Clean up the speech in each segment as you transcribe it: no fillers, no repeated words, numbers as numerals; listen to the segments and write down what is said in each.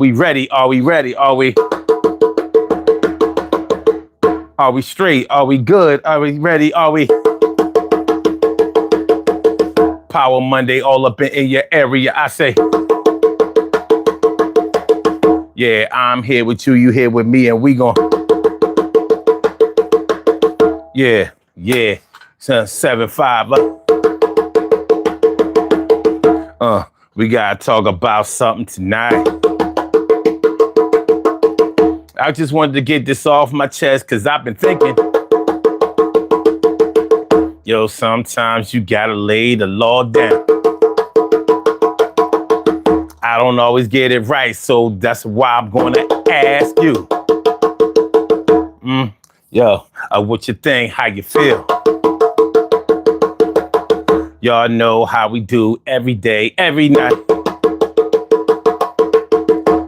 We ready? Are we ready? Are we straight? Are we good? Are we ready? Are we Power Monday all up in your area? I say, yeah, I'm here with you, you here with me, and we gon' yeah, 7-5. We gotta talk about something tonight. I just wanted to get this off my chest because I've been thinking, yo, sometimes you gotta lay the law down. I don't always get it right, so that's why I'm gonna ask you. Yo, what you think, how you feel? Y'all know how we do every day, every night.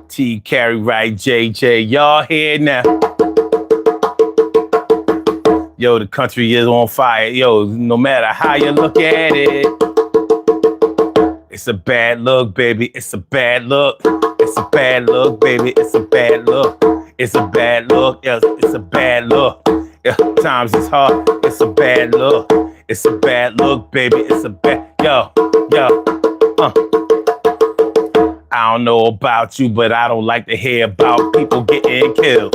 T, Carry, right, JJ, y'all here now. Yo, the country is on fire. Yo, no matter how you look at it, it's a bad look, baby. It's a bad look. It's a bad look, baby. It's a bad look. It's a bad look. Yeah, it's a bad look. Yeah, times is hard. It's a bad look. It's a bad look, baby. It's a bad. Yo. I don't know about you, but I don't like to hear about people getting killed.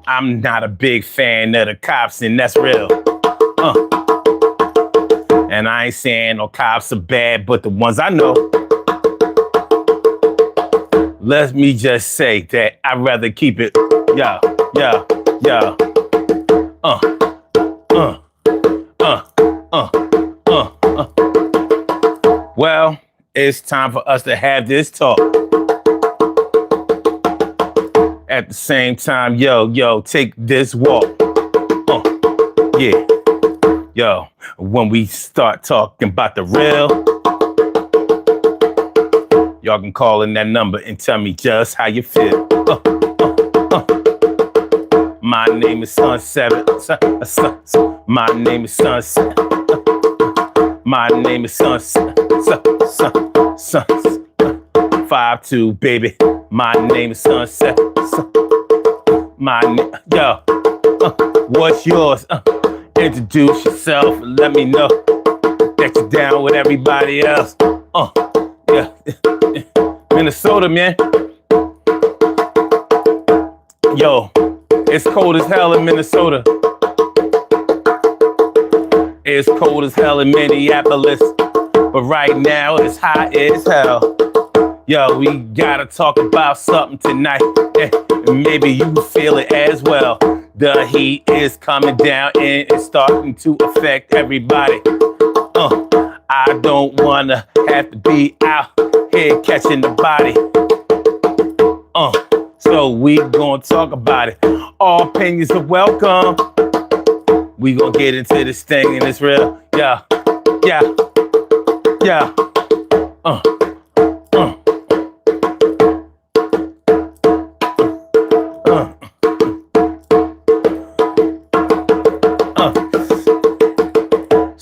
I'm not a big fan of the cops, and that's real. And I ain't saying no cops are bad, but the ones I know. Let me just say that I'd rather keep it, yeah. Well, it's time for us to have this talk. At the same time, yo, take this walk. Yeah. Yo, when we start talking about the real, y'all can call in that number and tell me just how you feel. My name is Sunset. My name is Sunset. My name is Sunset. 5-2, baby. My name is Sunset. Yo, what's yours? Introduce yourself and let me know that you're down with everybody else. Yeah. Minnesota, man. Yo, it's cold as hell in Minnesota. It's cold as hell in Minneapolis. But right now, it's hot as hell. Yo, we gotta talk about something tonight. And maybe you feel it as well. The heat is coming down and it's starting to affect everybody. I don't wanna have to be out here catching the body. So we gonna talk about it. All opinions are welcome. We gonna get into this thing and it's real. Yeah.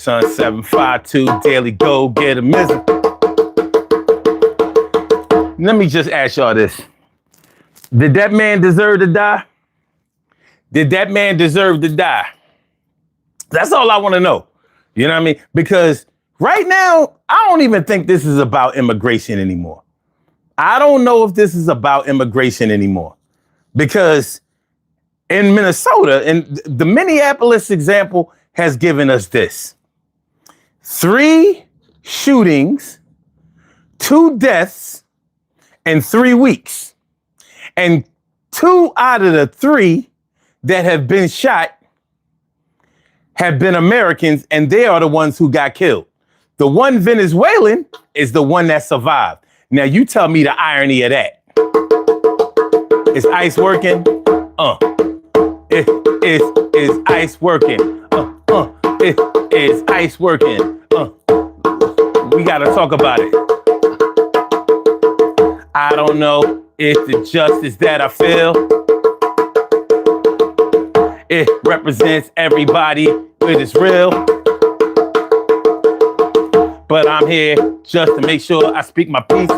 752 Daily Go Get a Missing. Let me just ask y'all this. Did that man deserve to die? Did that man deserve to die? That's all I want to know. You know what I mean? Because right now, I don't even think this is about immigration anymore. I don't know if this is about immigration anymore. Because in Minnesota, and the Minneapolis example has given us this. 3 shootings, 2 deaths in 3 weeks. And 2 out of the 3 that have been shot have been Americans, and they are the ones who got killed. The one Venezuelan is the one that survived. Now you tell me the irony of that. Is ICE working? Is ICE working? Is ICE working? We gotta talk about it. I don't know if the justice that I feel, it represents everybody, it is real. But I'm here just to make sure I speak my piece.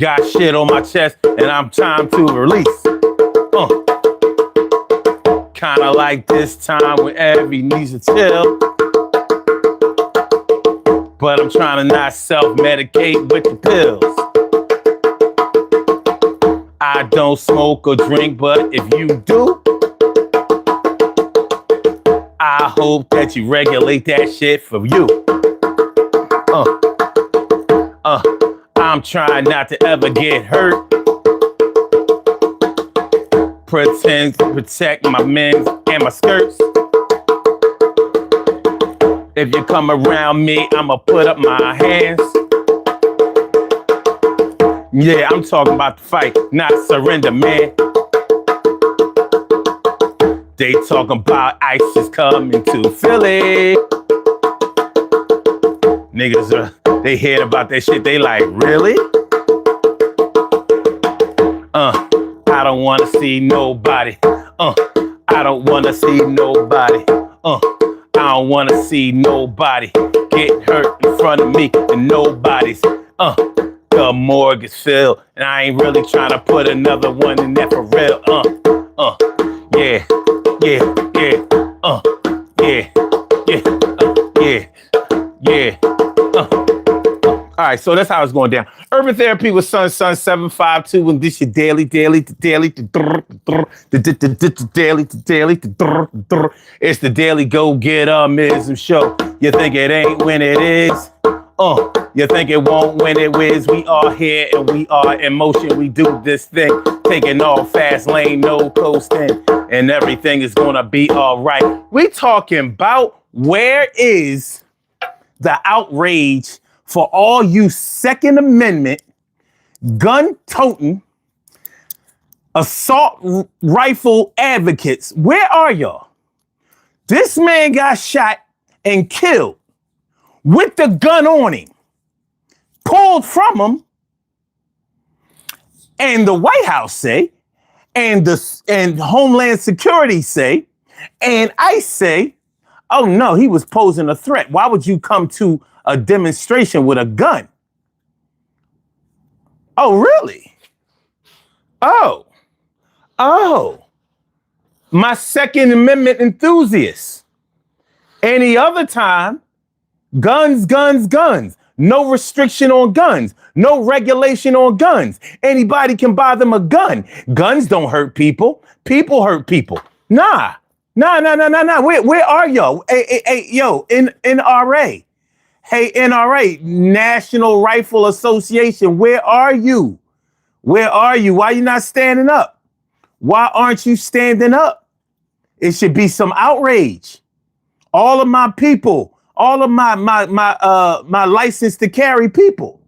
Got shit on my chest and I'm time to release. Kinda like this time when every needs a chill. But I'm trying to not self-medicate with the pills. I don't smoke or drink, but if you do, I hope that you regulate that shit for you. I'm trying not to ever get hurt. Pretend to protect my men's and my skirts. If you come around me, I'ma put up my hands. Yeah, I'm talking about the fight, not surrender, man. They talking about ICE is coming to Philly. Niggas, they hear about that shit, they like, really? I don't wanna see nobody. I don't wanna see nobody. I don't wanna see nobody get hurt in front of me and nobody's. The morgue is filled and I ain't really trying to put another one in there for real. Yeah. All right, so that's how it's going down. Urban Therapy with Sun 752, and this your daily. It's the daily go-get-mism show. You think it ain't when it is? You think it won't when it whiz? We are here and we are in motion. We do this thing, taking off fast lane, no coasting, and everything is gonna be all right. We talking about where is the outrage for all you Second Amendment, gun-toting, assault rifle advocates. Where are y'all? This man got shot and killed with the gun on him, pulled from him, and the White House say, and Homeland Security say, and ICE say, oh no, he was posing a threat. Why would you come to a demonstration with a gun? Oh, really? Oh, my Second Amendment enthusiasts. Any other time, guns. No restriction on guns. No regulation on guns. Anybody can buy them a gun. Guns don't hurt people. People hurt people. Nah. Where are y'all? Hey, yo, NRA. Hey, NRA, National Rifle Association, where are you? Where are you? Why are you not standing up? Why aren't you standing up? It should be some outrage. All of my people, all of my license to carry people.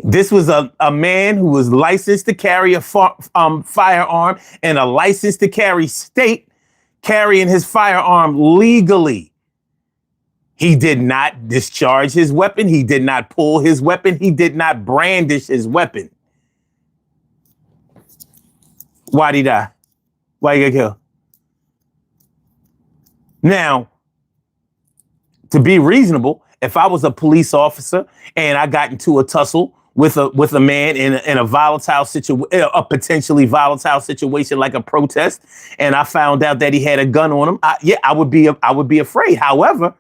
This was a man who was licensed to carry a firearm and a license to carry state, carrying his firearm legally. He did not discharge his weapon. He did not pull his weapon. He did not brandish his weapon. Why'd he die? Why he got killed? Now, to be reasonable, if I was a police officer and I got into a tussle with a man in a volatile situation, a potentially volatile situation like a protest, and I found out that he had a gun on him, I would be afraid. However,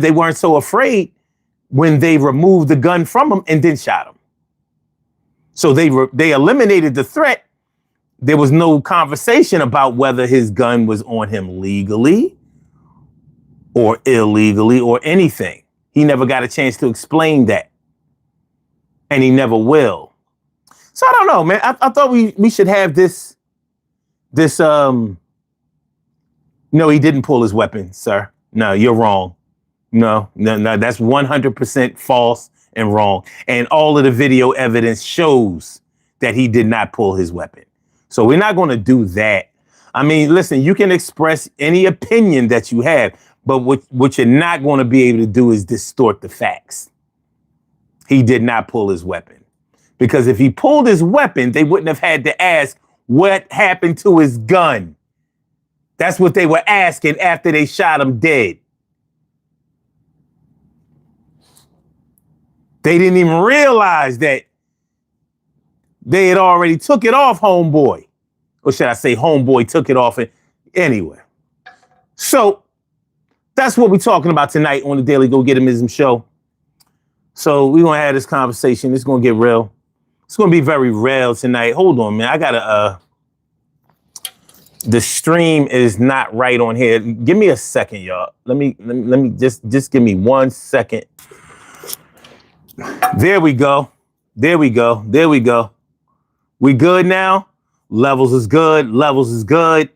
they weren't so afraid when they removed the gun from him and then shot him. So they eliminated the threat. There was no conversation about whether his gun was on him legally or illegally or anything. He never got a chance to explain that. And he never will. So I don't know, man. I thought we should have this. No, he didn't pull his weapon, sir. No, you're wrong. No, that's 100% false and wrong. And all of the video evidence shows that he did not pull his weapon. So we're not going to do that. I mean, listen, you can express any opinion that you have, but what you're not going to be able to do is distort the facts. He did not pull his weapon. Because if he pulled his weapon, they wouldn't have had to ask what happened to his gun. That's what they were asking after they shot him dead. They didn't even realize that they had already took it off homeboy. Or should I say homeboy took it off? Anyway. So that's what we're talking about tonight on the Daily Go Getimism show. So we're going to have this conversation. It's going to get real. It's going to be very real tonight. Hold on, man. I got to, the stream is not right on here. Give me a second, y'all. Let me just give me 1 second. There we go. There we go. There we go. We good now? Levels is good. Levels is good.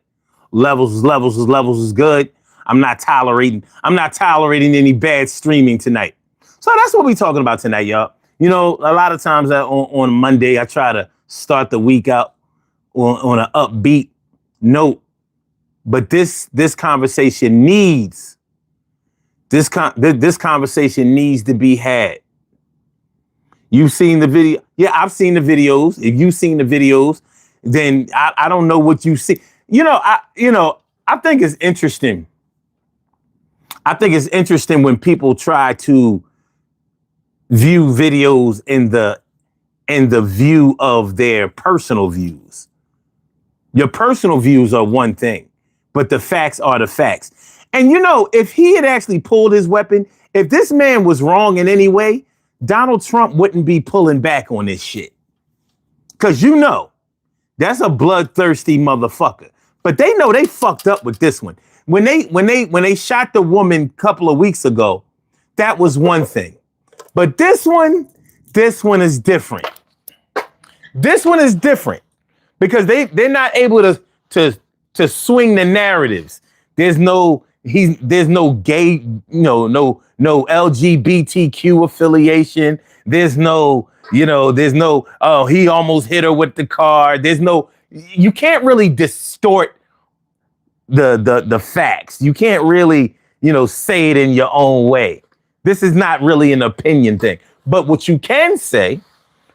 Levels is good. I'm not tolerating any bad streaming tonight. So that's what we're talking about tonight, y'all. You know, a lot of times on Monday, I try to start the week out on an upbeat note. But this conversation needs this conversation needs to be had. You've seen the video. Yeah, I've seen the videos. If you've seen the videos, then I don't know what you see. I think it's interesting. I think it's interesting when people try to view videos in the view of their personal views. Your personal views are one thing, but the facts are the facts. And if he had actually pulled his weapon, if this man was wrong in any way, Donald Trump wouldn't be pulling back on this shit. Because that's a bloodthirsty motherfucker. But they know they fucked up with this one. When they shot the woman a couple of weeks ago, that was one thing. But this one is different. This one is different because they're not able to swing the narratives. There's no gay, no LGBTQ affiliation. There's no, oh, he almost hit her with the car. You can't really distort the facts. You can't really, say it in your own way. This is not really an opinion thing. But what you can say,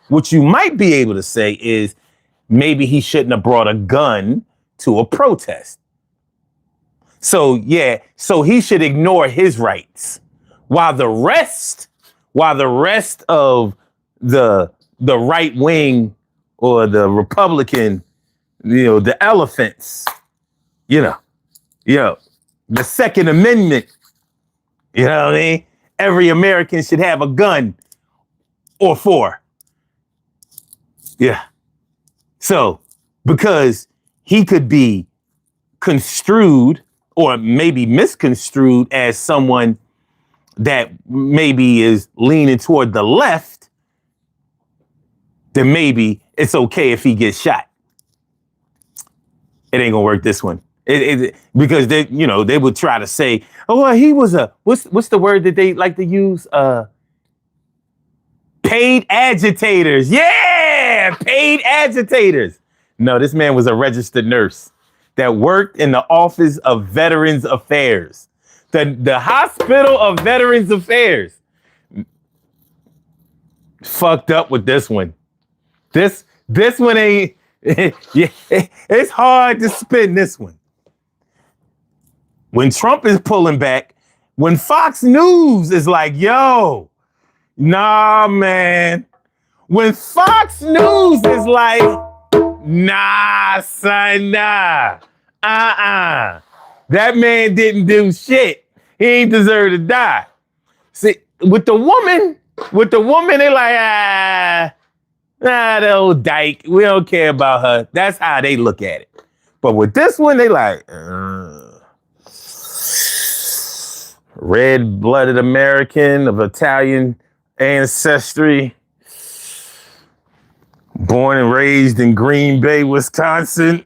what you might be able to say is maybe he shouldn't have brought a gun to a protest. So he should ignore his rights while the rest of the right wing or the Republican, the elephants, the Second Amendment, you know what I mean? Every American should have a gun or 4. Yeah. So, because he could be construed or maybe misconstrued as someone that maybe is leaning toward the left, then maybe it's okay if he gets shot. It ain't gonna work this one. Because they would try to say, oh, well, he was what's the word that they like to use? Paid agitators. Yeah, paid agitators. No, this man was a registered nurse that worked in the Office of Veterans Affairs. The Hospital of Veterans Affairs. Fucked up with this one. This one ain't, yeah, it's hard to spin this one. When Trump is pulling back, when Fox News is like, yo, nah, man. When Fox News is like, nah, son, nah. That man didn't do shit. He ain't deserve to die. See, with the woman, they like, that old dyke. We don't care about her. That's how they look at it. But with this one, they like, red-blooded American of Italian ancestry, born and raised in Green Bay, Wisconsin,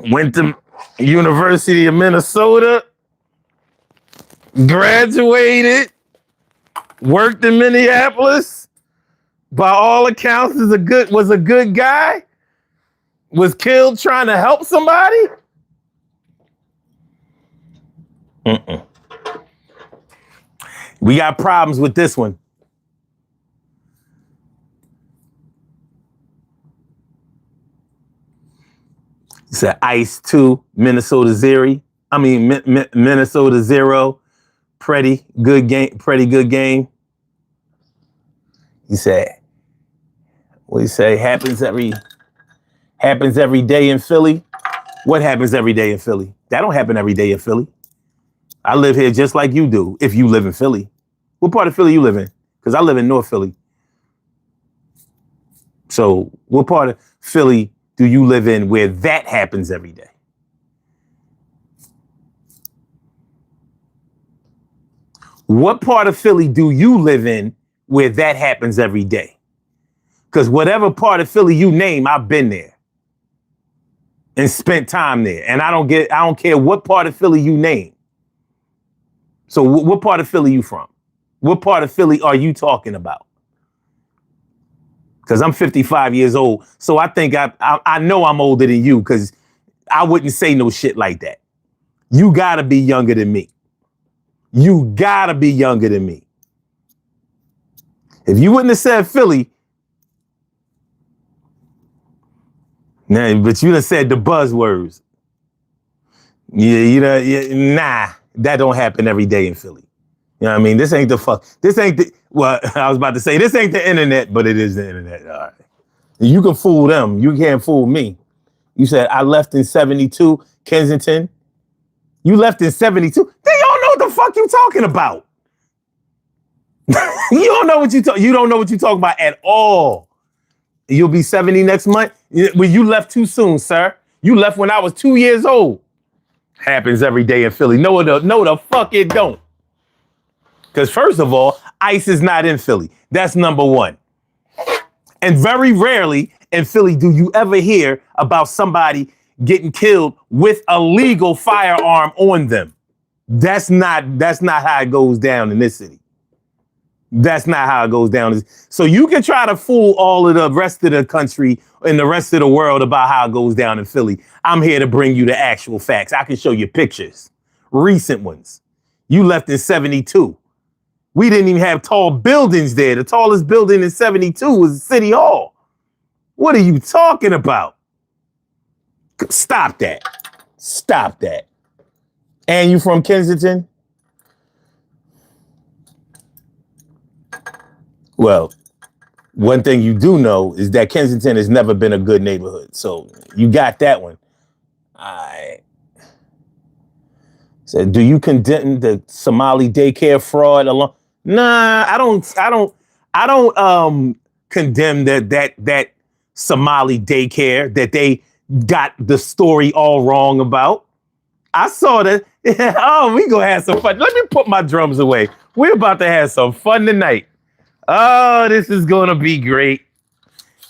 went to University of Minnesota, graduated, worked in Minneapolis, by all accounts was a good guy, was killed trying to help somebody. We got problems with this one. He said ICE 2, Minnesota 0. Minnesota 0. Pretti, good game. He said, What do you say? Happens every day in Philly. What happens every day in Philly? That don't happen every day in Philly. I live here just like you do. If you live in Philly, what part of Philly you live in? Because I live in North Philly. So what part of Philly do you live in where that happens every day? What part of Philly do you live in where that happens every day? Because whatever part of Philly you name, I've been there and spent time there. And I don't care what part of Philly you name. So what part of Philly you from? What part of Philly are you talking about? Because I'm 55 years old. So I think I know I'm older than you because I wouldn't say no shit like that. You gotta be younger than me. You gotta be younger than me. If you wouldn't have said Philly, nah, but you done said the buzzwords. Nah, that don't happen every day in Philly. You know what I mean? This ain't well, I was about to say, this ain't the internet, but it is the internet. All right. You can fool them. You can't fool me. You said, I left in 72, Kensington. You left in 72. They don't know what the fuck you talking about. You don't know what you talking about at all. You'll be 70 next month. Well, you left too soon, sir. You left when I was 2 years old. Happens every day in Philly. No, the fuck it don't. Because first of all, ICE is not in Philly. That's number one. And very rarely in Philly do you ever hear about somebody getting killed with a legal firearm on them. That's not how it goes down in this city. That's not how it goes down. So you can try to fool all of the rest of the country and the rest of the world about how it goes down in Philly. I'm here to bring you the actual facts. I can show you pictures, recent ones. You left in 72. We didn't even have tall buildings there. The tallest building in 72 was City Hall. What are you talking about? Stop that. Stop that. And you from Kensington? Well, one thing you do know is that Kensington has never been a good neighborhood. So you got that one. All right. So do you condemn the Somali daycare fraud along? Nah, I don't condemn that Somali daycare that they got the story all wrong about. I saw that. Oh, we gonna have some fun. Let me put my drums away. We're about to have some fun tonight. Oh, this is gonna be great.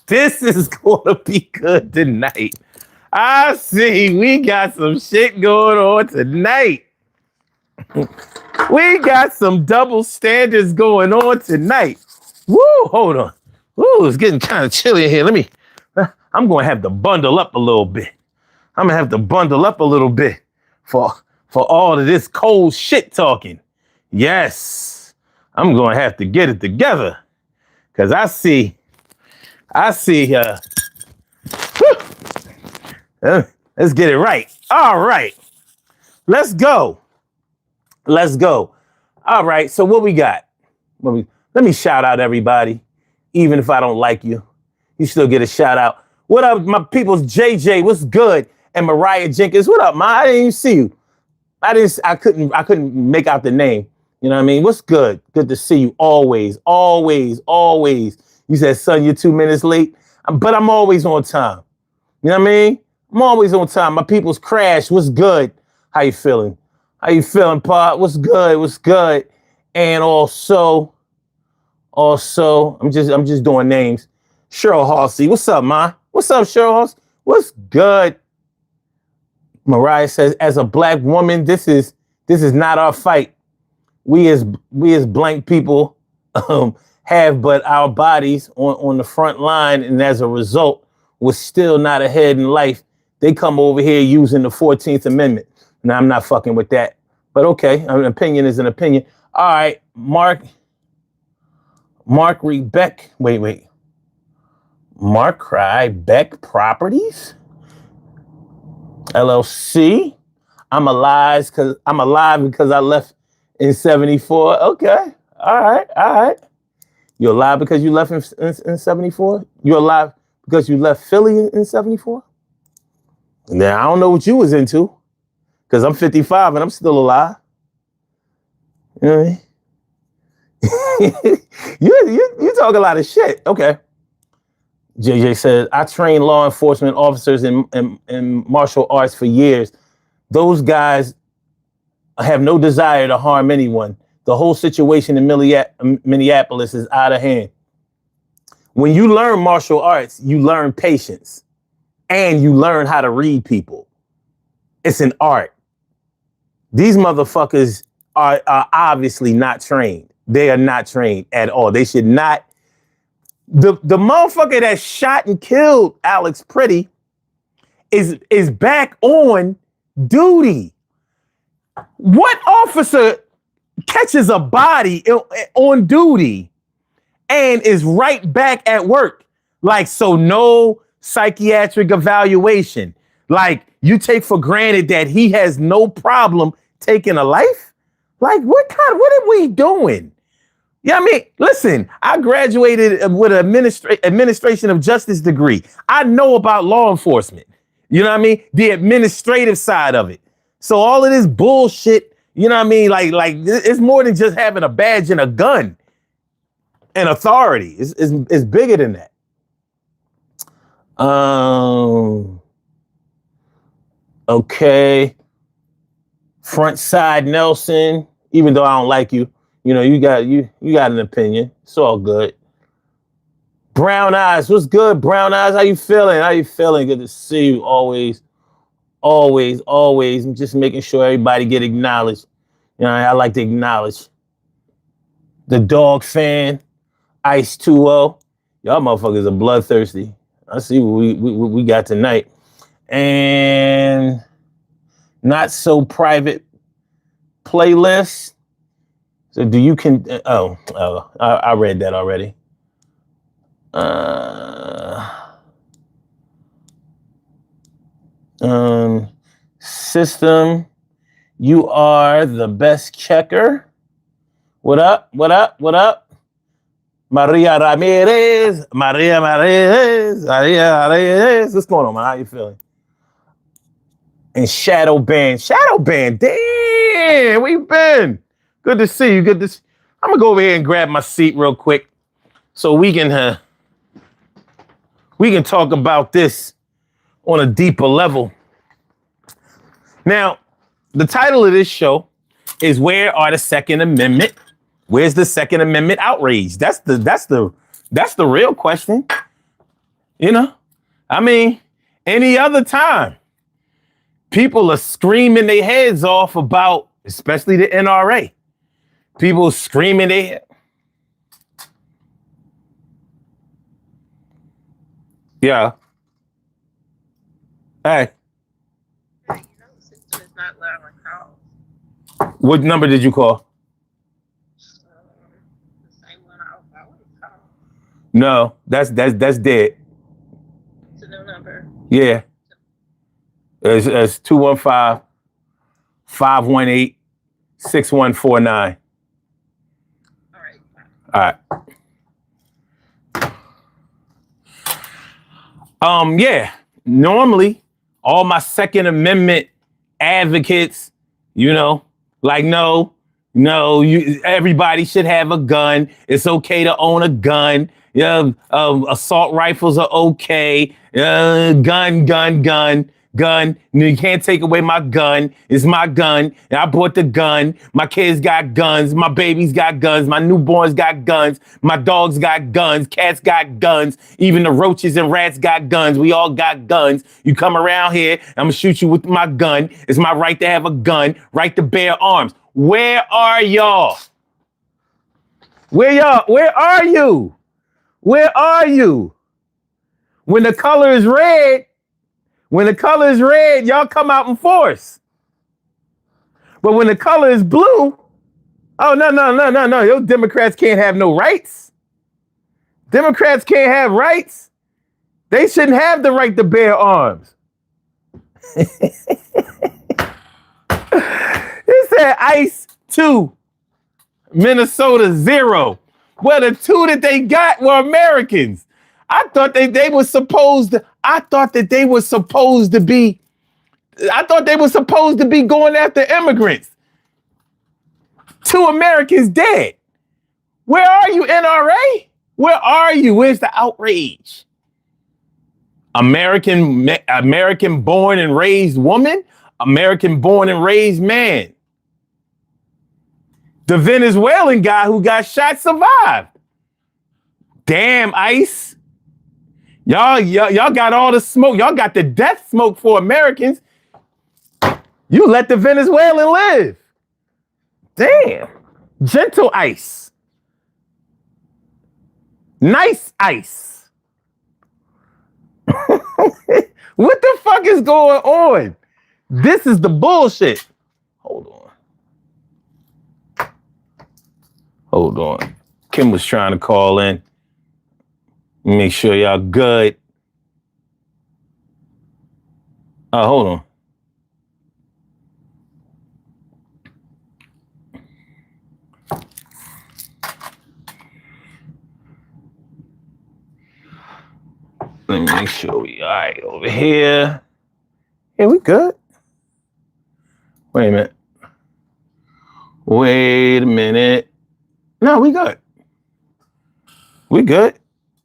This is gonna be good tonight. I see we got some shit going on tonight. We got some double standards going on tonight. Woo, hold on. Woo, it's getting kind of chilly in here. I'm going to have to bundle up a little bit. I'm going to have to bundle up a little bit for all of this cold shit talking. Yes, I'm going to have to get it together because I see, let's get it right. All right, let's go. Let's go. All right. So what we got? Let me shout out everybody. Even if I don't like you, you still get a shout out. What up, my people's JJ? What's good? And Mariah Jenkins. What up, Ma? I didn't even see you. I couldn't make out the name. You know what I mean? What's good? Good to see you always, always, always. You said, son, you're 2 minutes late, but I'm always on time. You know what I mean? I'm always on time. My people's Crash. What's good? How you feeling? How you feeling, Pop? What's good? What's good? And also, I'm just doing names. Cheryl Halsey. What's up, Ma? What's up, Cheryl Halsey? What's good? Mariah says, as a black woman, this is not our fight. We as blank people have but our bodies on the front line, and as a result, we're still not ahead in life. They come over here using the 14th Amendment. Now, I'm not fucking with that. But okay, an opinion is an opinion. All right, Mark Rebeck. Wait. Mark Rybeck Properties? LLC. I'm alive because I left in 74. Okay. All right. You're alive because you left in 74? You're alive because you left Philly in 74? Now, I don't know what you was into, because I'm 55 and I'm still alive. You know what I mean? you talk a lot of shit. Okay. JJ says, I trained law enforcement officers in martial arts for years. Those guys have no desire to harm anyone. The whole situation in Minneapolis is out of hand. When you learn martial arts, you learn patience and you learn how to read people. It's an art. These motherfuckers are obviously not trained. They are not trained at all. They should not. The motherfucker that shot and killed Alex Pretti is back on duty. What officer catches a body on duty and is right back at work? Like, so no psychiatric evaluation. Like, you take for granted that he has no problem taking a life? Like, what are we doing? Yeah, I mean, listen, I graduated with an administration of justice degree. I know about law enforcement. You know what I mean? The administrative side of it. So all of this bullshit, you know what I mean? Like it's more than just having a badge and a gun and authority. It's bigger than that. Okay. Front side Nelson, even though I don't like you, you know, you got an opinion. It's all good. Brown Eyes, what's good? Brown Eyes, how you feeling? How you feeling? Good to see you always. Always. I'm just making sure everybody get acknowledged. You know, I like to acknowledge the dog fan, I.C.E. Y'all motherfuckers are bloodthirsty. I see what we got tonight. And not so private playlist. So do you I read that already. System, you are the best checker. What up? Maria Ramirez. What's going on, man? How you feeling? And Shadow Band, damn, where you been? Good to see you. I'm gonna go over here and grab my seat real quick so we can talk about this on a deeper level. Now, the title of this show is "Where Are the Second Amendment? Where's the Second Amendment outrage?" That's the real question. You know, I mean, any other time, people are screaming their heads off about, especially the NRA. People screaming their head. Yeah. Hey. You know the system is not allowing calls. What number did you call? The same one I always call. No, that's dead. It's a new number. Yeah. It's 215-518-6149. All right. Yeah. Normally, all my Second Amendment advocates, you know, like, no, everybody should have a gun. It's okay to own a gun. Yeah, assault rifles are okay. Gun. You can't take away my gun. It's my gun. And I bought the gun. My kids got guns. My babies got guns. My newborns got guns. My dogs got guns. Cats got guns. Even the roaches and rats got guns. We all got guns. You come around here, I'm gonna shoot you with my gun. It's my right to have a gun, right to bear arms. Where are y'all? Where are you? Where are you? When the color is red, y'all come out in force. But when the color is blue, oh, no. Those Democrats can't have no rights. Democrats can't have rights. They shouldn't have the right to bear arms. It said ICE 2, Minnesota 0. Well, the two that they got were Americans. I thought they were supposed to. I thought that they were supposed to be. I thought they were supposed to be going after immigrants. Two Americans dead. Where are you, NRA? Where are you? Where's the outrage? American born and raised woman, American born and raised man. The Venezuelan guy who got shot survived. Damn, ICE. Y'all got all the smoke. Y'all got the death smoke for Americans. You let the Venezuelan live. Damn. Gentle ICE. Nice ICE. What the fuck is going on? This is the bullshit. Hold on. Kim was trying to call in. Make sure y'all good. Oh, hold on. Let me make sure we all right over here. Yeah, we good. Wait a minute. No, we good. We good.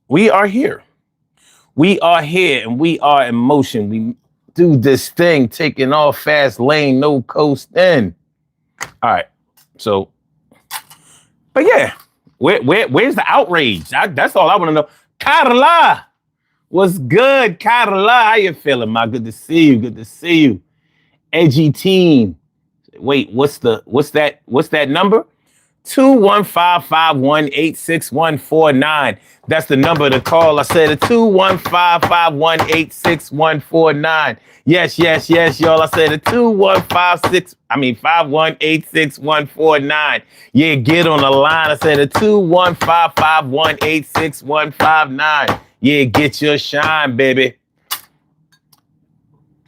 We are here. We are here and we are in motion. We do this thing, taking off fast lane, no coasting. All right. So, but yeah, where's the outrage? That's all I want to know. Carla, what's good, Carla? How you feeling, ma? Good to see you. Good to see you. Edgy team. Wait, what's that number? 215-518-6149. That's the number to call. I said a 215-518-6149. Yes, y'all. I said a 518-6149. Yeah, get on the line. I said a 215-518-6159. Yeah, get your shine, baby.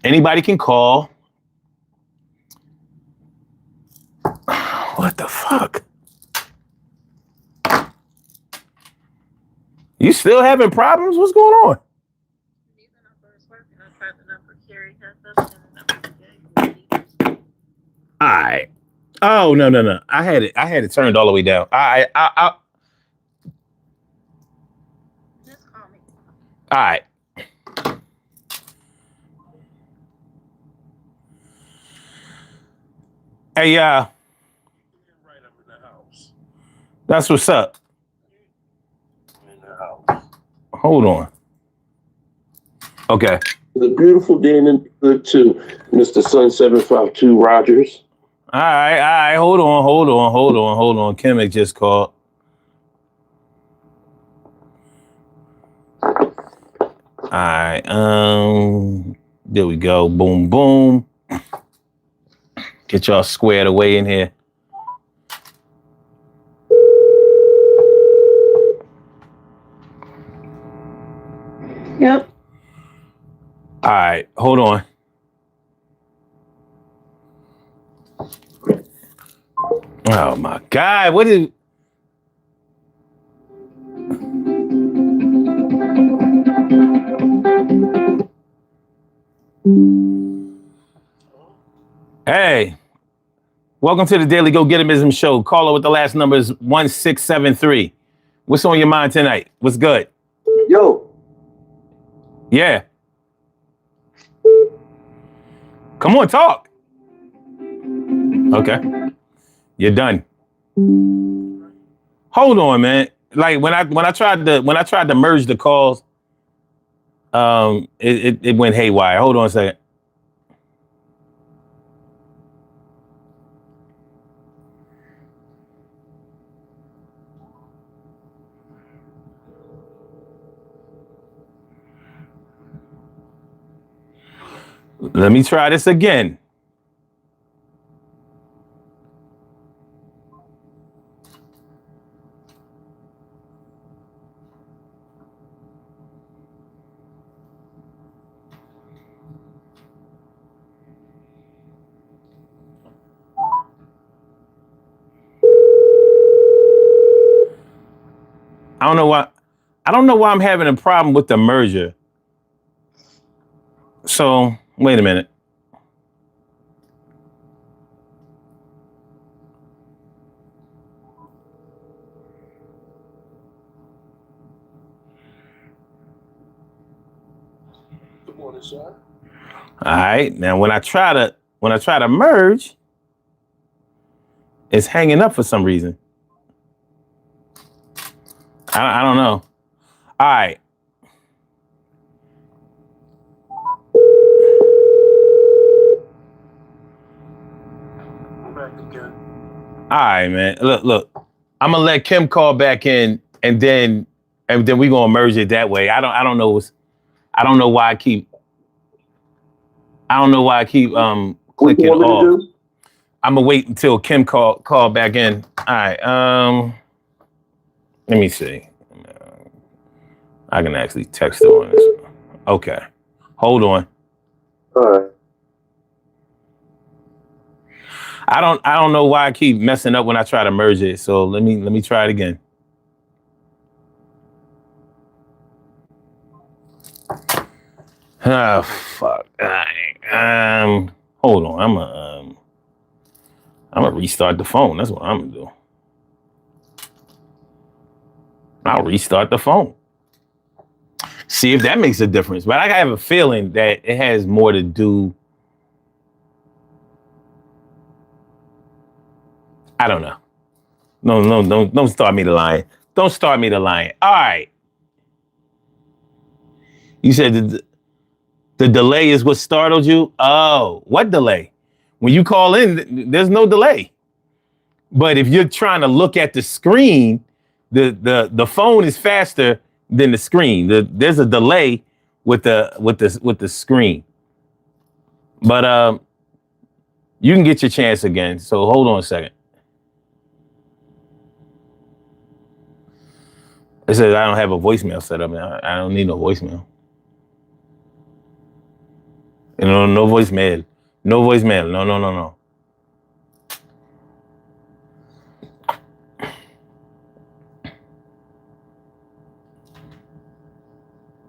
Anybody can call. What the fuck? You still having problems? What's going on? Neither number is working. I tried the number Carrie has us and the number you gave. All right. Oh, no. I had it turned all the way down. I Just call me. All right. Hey, Right, I'm in the house. that's what's up. I'm in the house. Hold on. Okay. It's a beautiful day in the neighborhood too, Mr. Sun 752 Rogers. All right. Hold on. Kimmick just called. All right. There we go. Boom. Get y'all squared away in here. Yep. All right. Hold on. Oh my God. What is... Hey, welcome to the Daily Go Getimism Show. Caller with the last number is 1673. What's on your mind tonight? What's good? Yo. Yeah. Come on, talk. Okay. You're done. Hold on, man. Like when I tried to merge the calls, it went haywire. Hold on a second. Let me try this again. I don't know why. I don't know why I'm having a problem with the merger. So wait a minute. Good morning, sir. All right. Now when I try to merge, it's hanging up for some reason. I don't know. All right. I'm back again. All right, man. Look. I'm gonna let Kim call back in, and then we gonna merge it that way. I don't know why I keep clicking off. I'm gonna wait until Kim call back in. All right. Let me see. I can actually text her on this. Okay. Hold on. All right. I don't know why I keep messing up when I try to merge it. So let me try it again. Oh fuck. All right. Hold on. I'm gonna restart the phone. That's what I'm gonna do. I'll restart the phone. See if that makes a difference. But I have a feeling that it has more to do. I don't know. No, don't start me to lying. Don't start me to lying. All right. You said the delay is what startled you? Oh, what delay? When you call in, there's no delay. But if you're trying to look at the screen, the phone is faster than the screen. There's a delay with the screen. But you can get your chance again. So hold on a second. It says I don't have a voicemail set up now. I don't need no voicemail. No voicemail. No voicemail. No.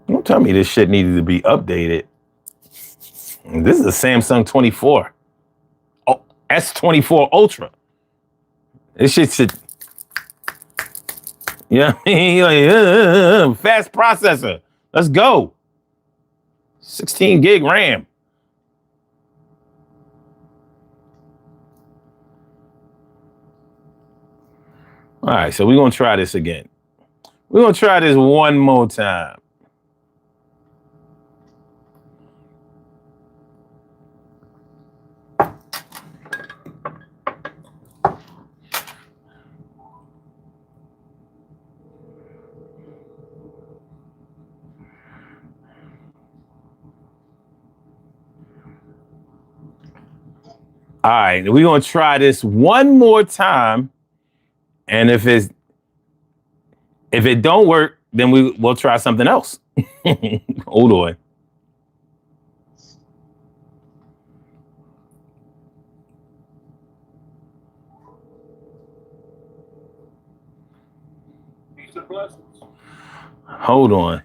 Don't tell me this shit needed to be updated. This is a Samsung 24. Oh, S24 Ultra. This shit should. Yeah, fast processor. Let's go. 16 gig RAM. All right, so we're going to try this again. We're going to try this one more time. All right, we're going to try this one more time. And if it don't work, then we'll try something else. Hold on. Hold on.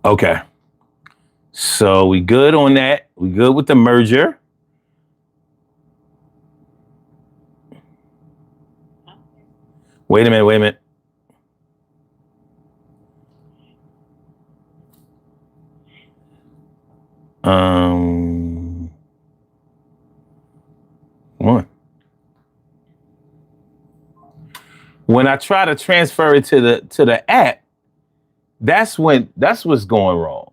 Okay. So we good on that. We good with the merger. Wait a minute. One. When I try to transfer it to the app, that's what's going wrong.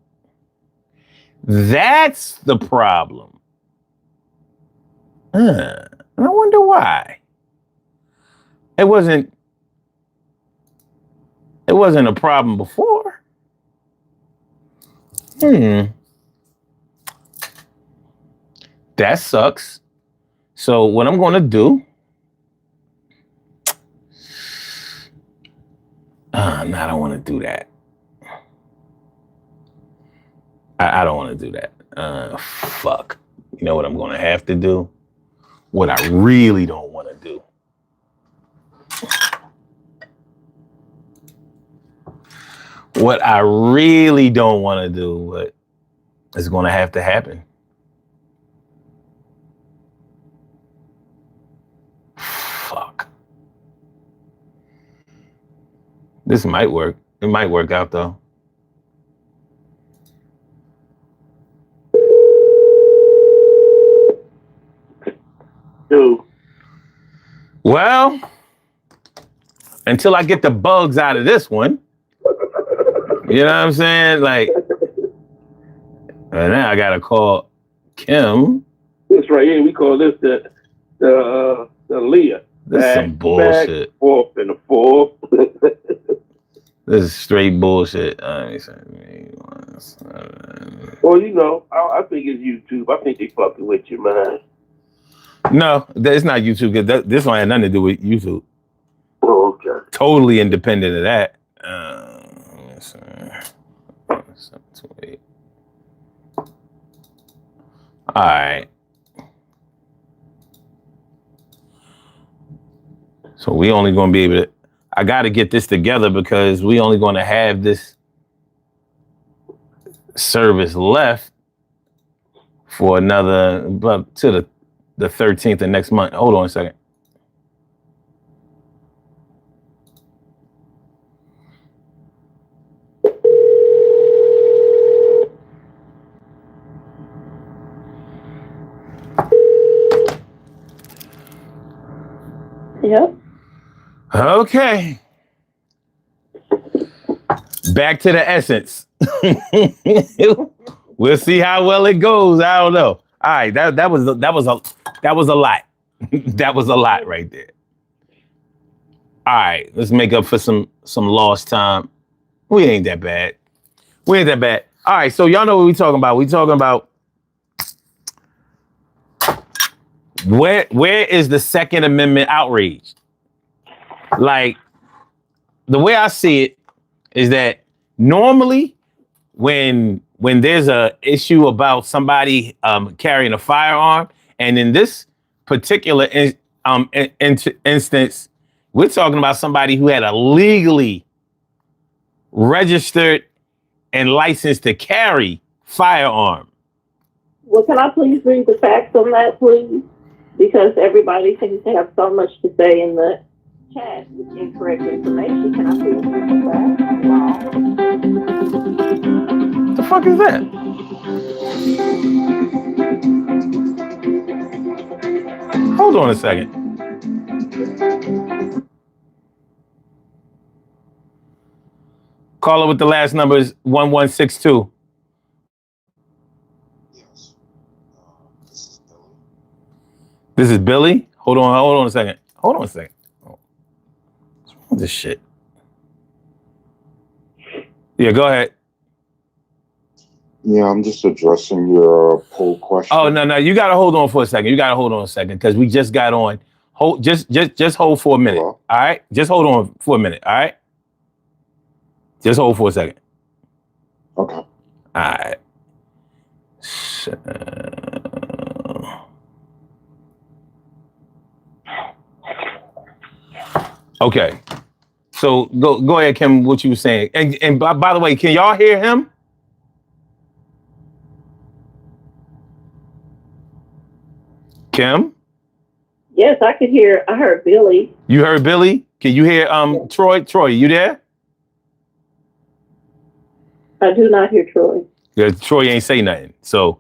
That's the problem. I wonder why. It wasn't a problem before. That sucks. So what I'm going to do. No, I don't want to do that. I don't want to do that. Fuck. You know what I'm going to have to do? what I really don't want to do. What I really don't want to do, but it's going to have to happen. Fuck. This might work. It might work out though. Dude. Well, until I get the bugs out of this one, you know what I'm saying? Like, and now I gotta call Kim. This right here, we call this the Leah. This is some bullshit. Back, forth, and the fourth. This is straight bullshit. Well, you know, I think it's YouTube. I think they fucking with you, man. No, it's not YouTube. Cause this one had nothing to do with YouTube. Oh, okay. Totally independent of that. All right. So we only going to be able to, I got to get this together because we only going to have this service left for another, to the 13th of next month. Hold on a second. Yep. Okay. Back to the essence. We'll see how well it goes. I don't know. All right, that was a lot. That was a lot right there. All right, let's make up for some lost time. We ain't that bad. All right, so y'all know what we talking about. We talking about where is the Second Amendment outrage? Like, the way I see it is that normally when there's a issue about somebody carrying a firearm, and in this particular instance, we're talking about somebody who had a legally registered and licensed to carry firearm. Well, can I please read the facts on that, please? Because everybody seems to have so much to say in the chat with incorrect information. Can I please read the facts? What the fuck is that? Hold on a second. Caller with the last number is 1162. Yes. This is Billy. This is Billy? Hold on a second. Oh. What's wrong with this shit? Yeah, go ahead. Yeah, I'm just addressing your poll question. Oh, no, you gotta hold on for a second. Because we just got on. Just hold for a minute. Hello? All right? Just hold on for a minute, all right? Just hold for a second. Okay. All right. Okay. So go ahead, Kim, what you were saying. And by the way, can y'all hear him? Kim? Yes, I could hear. I heard Billy. You heard Billy? Can you hear Troy? Troy, you there? I do not hear Troy. Yeah, Troy ain't say nothing. So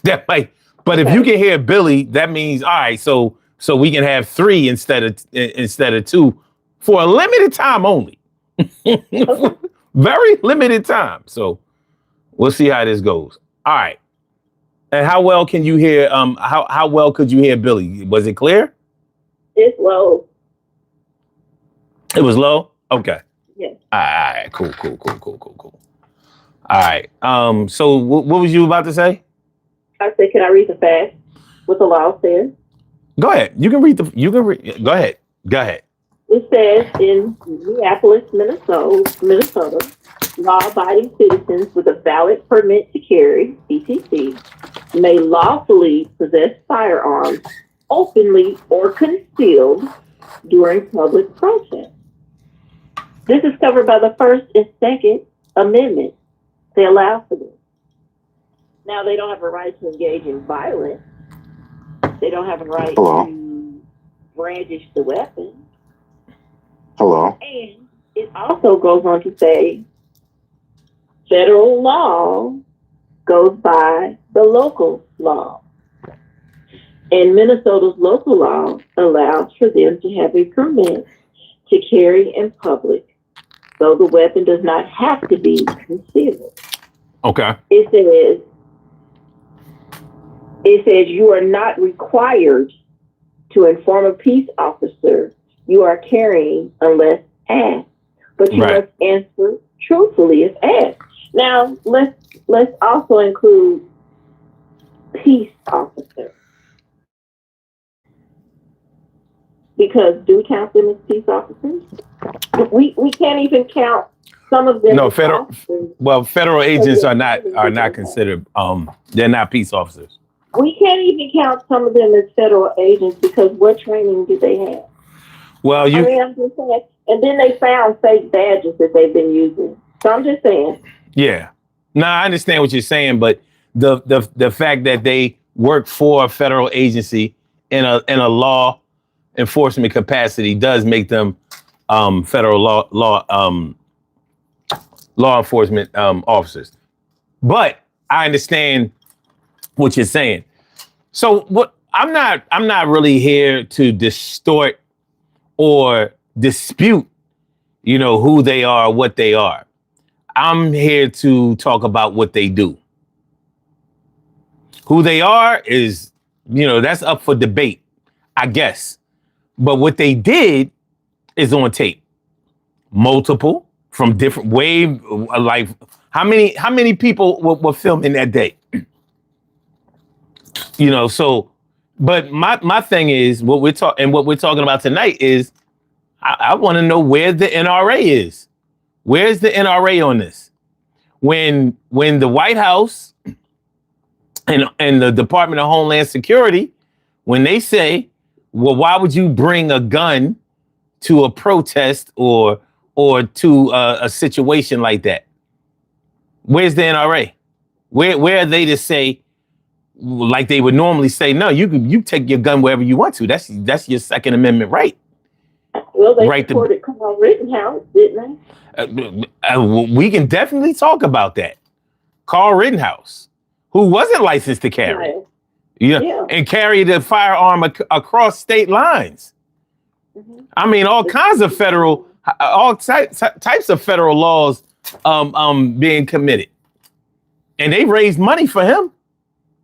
that might, but if you can hear Billy, that means all right, so we can have 3 instead of 2 for a limited time only. Very limited time. So we'll see how this goes. All right. And how well can you hear how well could you hear Billy? Was it clear? It's low. It was low? Okay. Yes. All right, cool. All right. So what was you about to say? I said, can I read the facts? What the law says? Go ahead. Go ahead. It says in Minneapolis, Minnesota, law-abiding citizens with a valid permit to carry, CTC, may lawfully possess firearms openly or concealed during public protest. This is covered by the First and Second Amendment. They allow for this. Now, they don't have a right to engage in violence. They don't have a right Hello. to brandish the weapon. Hello. And it also goes on to say federal law goes by the local law. And Minnesota's local law allows for them to have a permit to carry in public, so the weapon does not have to be concealed. Okay. It says you are not required to inform a peace officer you are carrying unless asked, but you Right. must answer truthfully if asked. Now, let's also include peace officer, because do we count them as peace officers? We can't even count some of them. No, as federal. officers. Well, federal agents are not considered. They're not peace officers. We can't even count some of them as federal agents because what training do they have? Well, I'm just saying. And then they found fake badges that they've been using. So I'm just saying. Yeah. No, I understand what you're saying, but the fact that they work for a federal agency in a law enforcement capacity does make them federal law enforcement officers. But I understand what you're saying. So what I'm not really here to distort or dispute, who they are, what they are. I'm here to talk about what they do. Who they are is, that's up for debate, I guess. But what they did is on tape. Multiple from different like how many people were filming that day? So but my thing is what we're talking about tonight is I want to know where the NRA is. Where's the NRA on this? When the White House and the Department of Homeland Security, when they say, well, why would you bring a gun to a protest or to a situation like that? Where's the NRA? Where are they to say, like they would normally say, no, you take your gun wherever you want to. That's your Second Amendment right. Well, they supported Carl Rittenhouse, didn't they? We can definitely talk about that. Carl Rittenhouse, who wasn't licensed to carry, and carried a firearm across state lines. Mm-hmm. I mean, all types of federal laws being committed, and they raised money for him.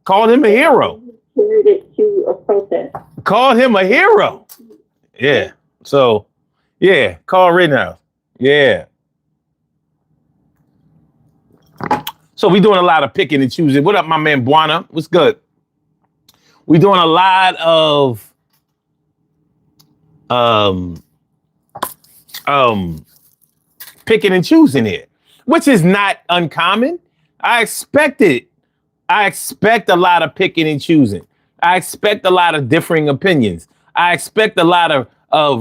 Called him a hero. Carried it to a protest. Called him a hero. Yeah. So, yeah, Carl Rittenhouse. Yeah. So we doing a lot of picking and choosing. What up, my man Buana? What's good? We doing a lot of picking and choosing here, which is not uncommon. I expect a lot of picking and choosing. I expect a lot of differing opinions. I expect a lot of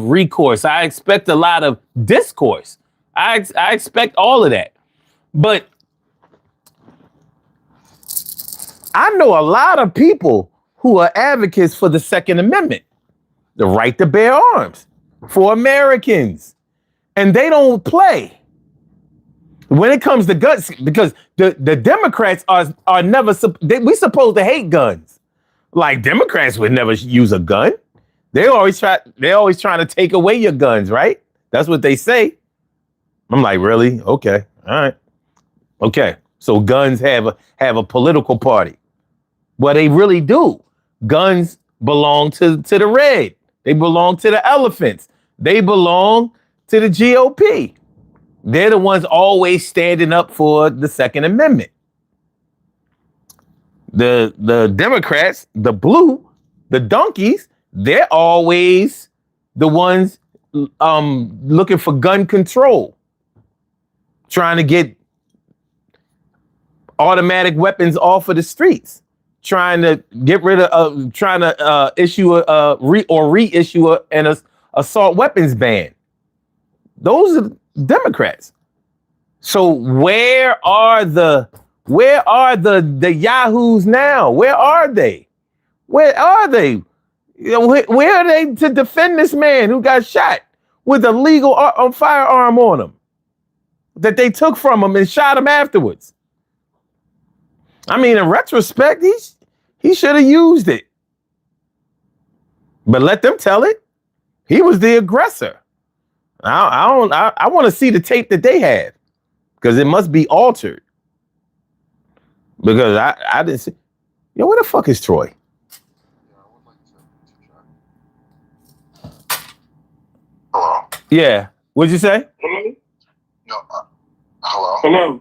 recourse. I expect a lot of discourse. I expect all of that. But I know a lot of people who are advocates for the Second Amendment, the right to bear arms for Americans. And they don't play when it comes to guns, because the Democrats are never, we supposed to hate guns. Like Democrats would never use a gun. They're always trying to take away your guns, right? That's what they say. I'm like, really? Okay. All right. Okay. So guns have a political party. Well, they really do. Guns belong to the red. They belong to the elephants. They belong to the GOP. They're the ones always standing up for the Second Amendment. The Democrats, the blue, the donkeys, they're always the ones looking for gun control, trying to get automatic weapons off of the streets, trying to get rid of, trying to issue reissue an assault weapons ban. Those are Democrats. So where are the yahoos now? Where are they? Where are they? You know, where are they to defend this man who got shot with a legal firearm on him that they took from him and shot him afterwards? I mean, in retrospect, he should have used it. But let them tell it. He was the aggressor. I want to see the tape that they have, because it must be altered. Because I didn't see. Yo, where the fuck is Troy? Hello? Yeah. What'd you say? Hello? No, hello? Hello,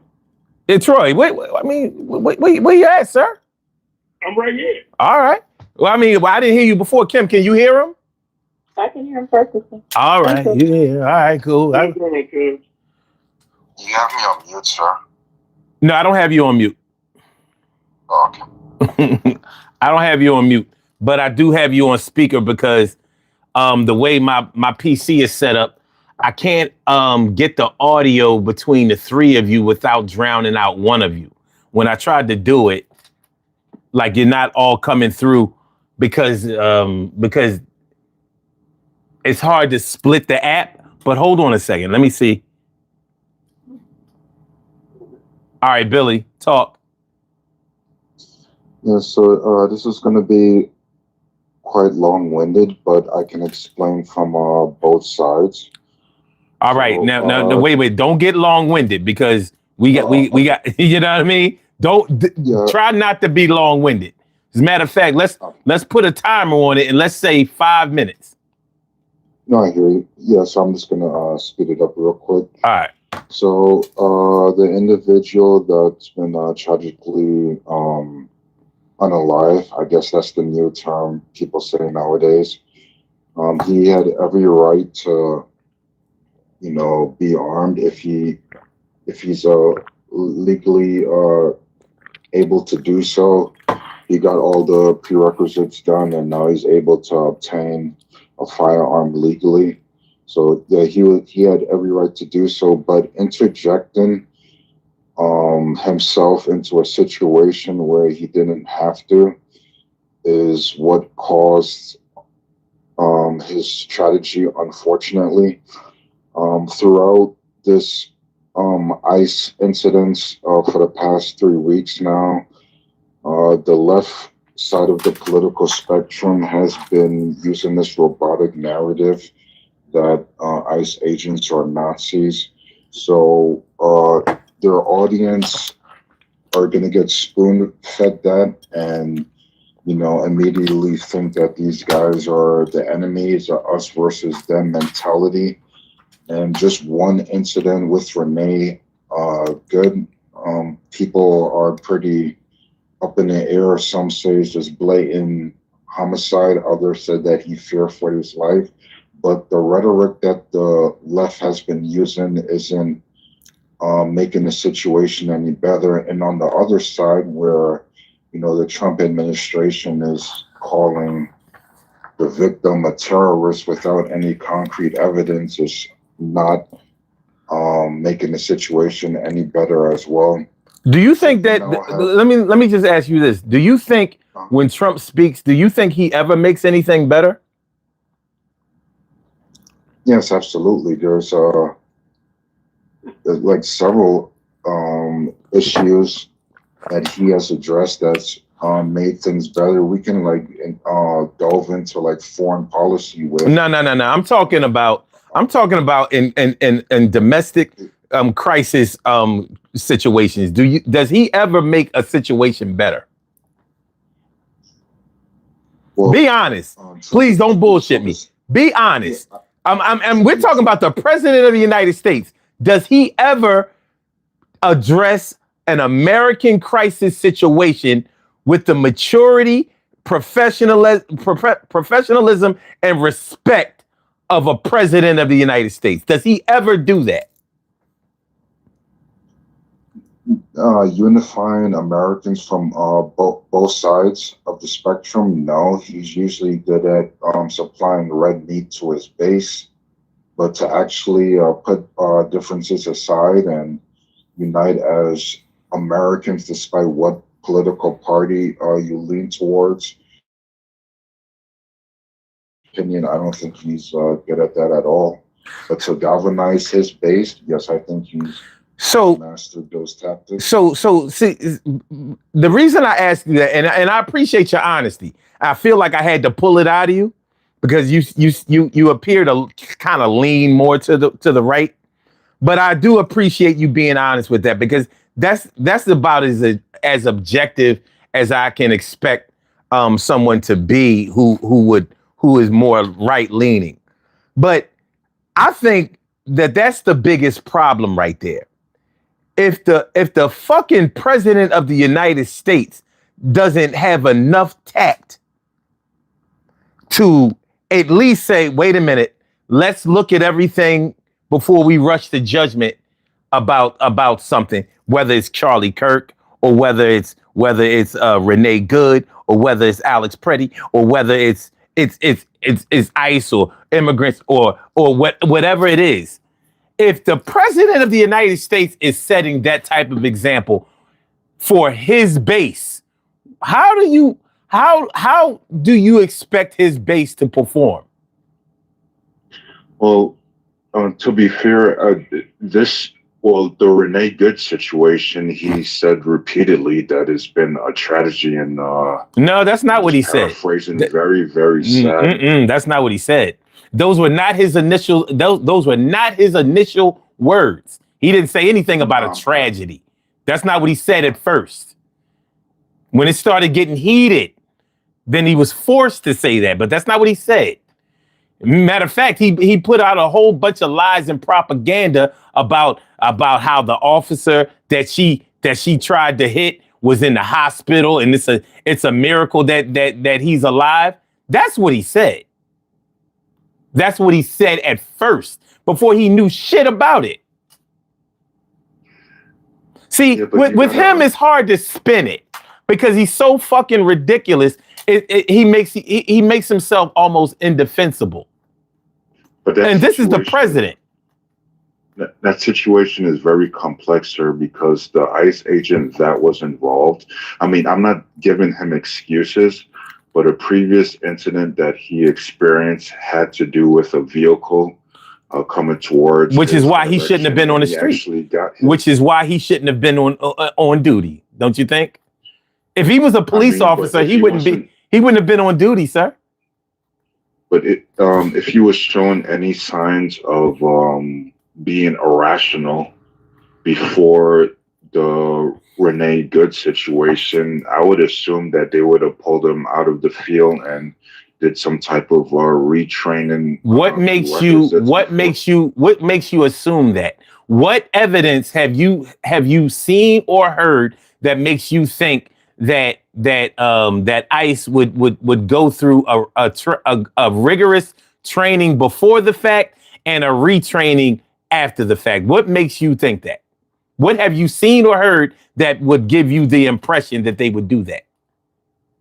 Hey, Troy, where you at, sir? I'm right here. All right. Well, I mean, I didn't hear you before. Kim, can you hear him? I can hear him perfectly. All right. Yeah. All right, cool. How you doing, kid? You have me on mute, sir? No, I don't have you on mute. Oh, okay. I don't have you on mute, but I do have you on speaker because the way my PC is set up, I can't get the audio between the three of you without drowning out one of you. When I tried to do it, like, you're not all coming through because it's hard to split the app. But hold on a second. Let me see. All right, Billy, talk. Yeah, so this is going to be quite long-winded, but I can explain from both sides. All right, So, now, wait. Don't get long-winded because we got, you know what I mean? Try not to be long-winded. As a matter of fact, let's put a timer on it and let's say 5 minutes. No, I hear you. Yeah, so I'm just going to speed it up real quick. All right. So the individual that's been tragically unalive, I guess that's the new term people say nowadays. He had every right to, be armed if he's legally able to do so. He got all the prerequisites done, and now he's able to obtain a firearm legally. So yeah, he had every right to do so, but interjecting himself into a situation where he didn't have to is what caused his strategy, unfortunately. Throughout this ICE incidents for the past 3 weeks now, the left side of the political spectrum has been using this robotic narrative that ICE agents are Nazis. So their audience are going to get spoon-fed that and, immediately think that these guys are the enemies, a us versus them mentality. And just one incident with Renee, people are pretty up in the air. Some say it's just blatant homicide. Others said that he feared for his life. But the rhetoric that the left has been using isn't making the situation any better. And on the other side, where, the Trump administration is calling the victim a terrorist without any concrete evidence, is not making the situation any better as well. Do you think that? Let me just ask you this: do you think when Trump speaks, do you think he ever makes anything better? Yes, absolutely. There's like several issues that he has addressed that's made things better. We can delve into like foreign policy with. No. I'm talking about in domestic crisis situations. Does he ever make a situation better? Well, be honest. Please don't bullshit me. Be honest. We're talking about the president of the United States. Does he ever address an American crisis situation with the maturity, professionalism, and respect of a president of the United States? Does he ever do that? unifying Americans from both sides of the spectrum. No, he's usually good at supplying red meat to his base, but to actually put differences aside and unite as Americans, despite what political party you lean towards. Opinion, I don't think he's good at that at all. But to galvanize his base, yes, I think he's So mastered those tactics. so see, the reason I ask you that, and I appreciate your honesty. I feel like I had to pull it out of you because you appear to kind of lean more to the right. But I do appreciate you being honest with that because that's about as objective as I can expect someone to be who is more right leaning. But I think that's the biggest problem right there. If the fucking president of the United States doesn't have enough tact to at least say, wait a minute, let's look at everything before we rush to judgment about something, whether it's Charlie Kirk or whether it's Renee Good or whether it's Alex Pretti or whether it's ICE or immigrants or whatever it is. If the president of the United States is setting that type of example for his base, how do you expect his base to perform? Well, to be fair, the Renee Good situation, he said repeatedly that it's been a tragedy, and no, that's not what he said. Paraphrasing, very, very sad. That's not what he said. Those were not his initial. Those were not his initial words. He didn't say anything about a tragedy. That's not what he said at first. When it started getting heated, then he was forced to say that. But that's not what he said. Matter of fact, he put out a whole bunch of lies and propaganda about how the officer that she tried to hit was in the hospital and it's a miracle that he's alive. That's what he said. That's what he said at first before he knew shit about it. See, with him, it's hard to spin it because he's so fucking ridiculous. He makes himself almost indefensible. And this is the president. That situation is very complex, sir, because the ICE agent that was involved, I mean, I'm not giving him excuses, but a previous incident that he experienced had to do with a vehicle coming towards, which is why he shouldn't have been on the street. Which is why he shouldn't have been on duty, don't you think? If he was a police officer, he wouldn't have been on duty, sir. But if he was showing any signs of being irrational before the Renee Good situation, I would assume that they would have pulled him out of the field and did some type of retraining. What makes you assume that? What evidence have you seen or heard that makes you think that ICE would go through a rigorous training before the fact and a retraining after the fact? What makes you think that? What have you seen or heard that would give you the impression that they would do that?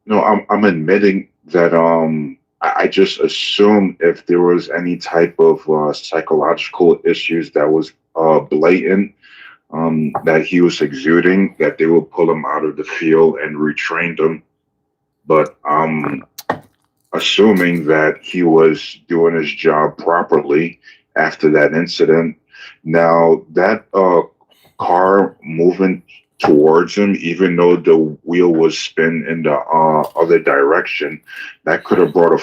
No, I'm admitting that I just assumed if there was any type of psychological issues that was blatant, that he was exuding, that they would pull him out of the field and retrain him. But I'm assuming that he was doing his job properly after that incident. Now, that car moving towards him, even though the wheel was spin in the other direction, that could have brought a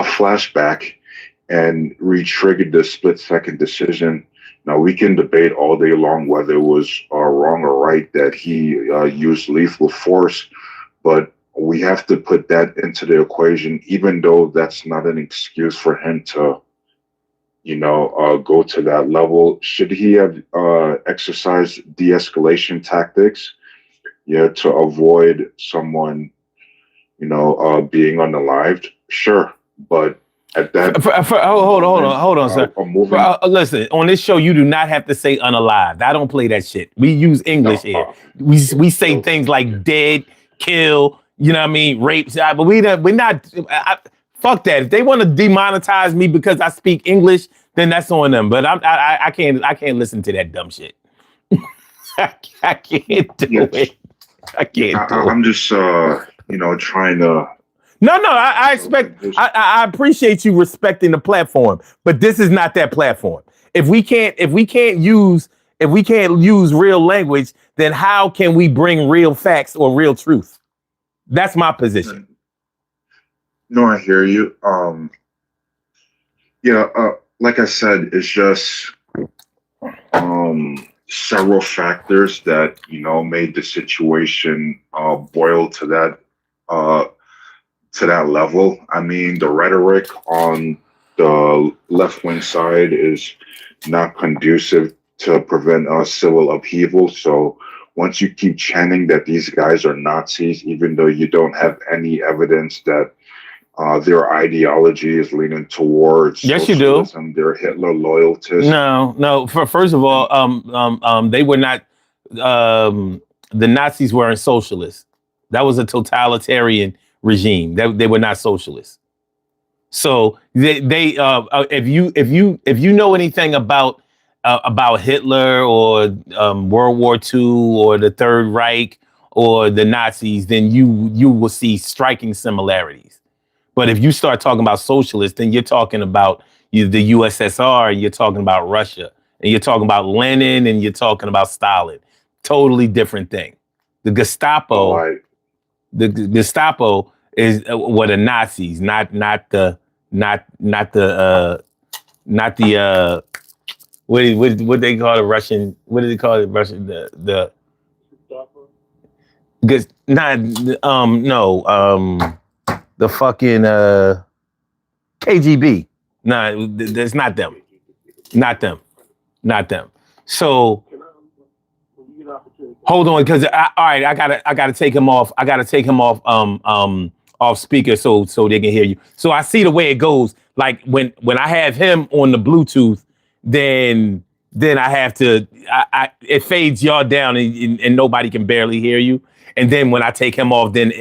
flashback and re-triggered the split-second decision. Now, we can debate all day long whether it was wrong or right that he used lethal force, but we have to put that into the equation, even though that's not an excuse for him to, go to that level. Should he have exercised de-escalation tactics, to avoid someone, being unalived? Sure, but at that. Hold on, sir. Listen, on this show, you do not have to say unalived. I don't play that shit. We use English here. We say things like dead, kill. You know what I mean? Rape. But we're not. Fuck that. If they want to demonetize me because I speak English, then that's on them. But I can't listen to that dumb shit. I can't do it. I can't do it. I'm just trying to. No, I expect. I appreciate you respecting the platform, but this is not that platform. If we can't use real language, then how can we bring real facts or real truth? That's my position. No, I hear you. Like I said, it's just several factors that made the situation boil to that level. I mean, the rhetoric on the left-wing side is not conducive to prevent civil upheaval. So once you keep chanting that these guys are Nazis, even though you don't have any evidence that their ideology is leaning towards socialism, they're Hitler loyalists. No. First of all, they were not. The Nazis weren't socialists. That was a totalitarian regime. They were not socialists. So if you know anything about Hitler or World War II or the Third Reich or the Nazis, then you will see striking similarities. But if you start talking about socialists, then you're talking about the USSR, and you're talking about Russia, and you're talking about Lenin, and you're talking about Stalin. Totally different thing. The Gestapo, the Gestapo is what the Nazis, not the what they call the Russian? What do they call it? Russian the the fucking KGB. No, that's not them. Not them. So hold on, because I gotta take him off. I gotta take him off off speaker so they can hear you. So I see the way it goes. Like when I have him on the Bluetooth, then I have to it fades y'all down and nobody can barely hear you. And then when I take him off, then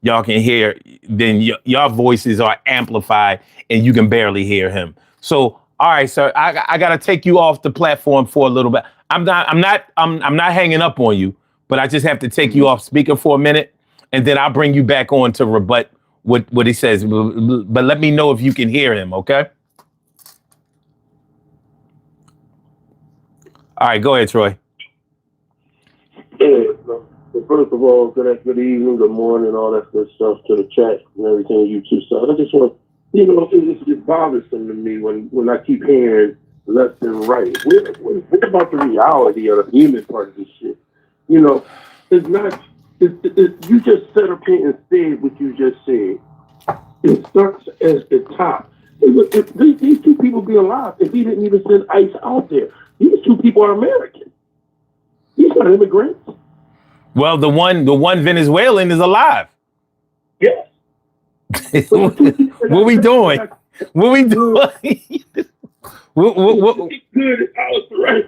y'all can hear. Then your voices are amplified and you can barely hear him. So all right, sir, I gotta take you off the platform for a little bit. I'm not hanging up on you, but I just have to take you off speaker for a minute, and then I'll bring you back on to rebut what he says. But let me know if you can hear him, okay? All right, go ahead, Troy. Yeah, so first of all, good evening, good morning, all that good stuff to the chat and everything you two said. I just want, it's bothersome to me when I keep hearing left and right. What about the reality of the human part of this shit? It's not. You just set up here and said what you just said. It starts as the top. If these two people be alive, if he didn't even send ICE out there, these two people are American. These are immigrants. Well, the one Venezuelan is alive. Yes. What we doing? What we doing? What? Good house, right?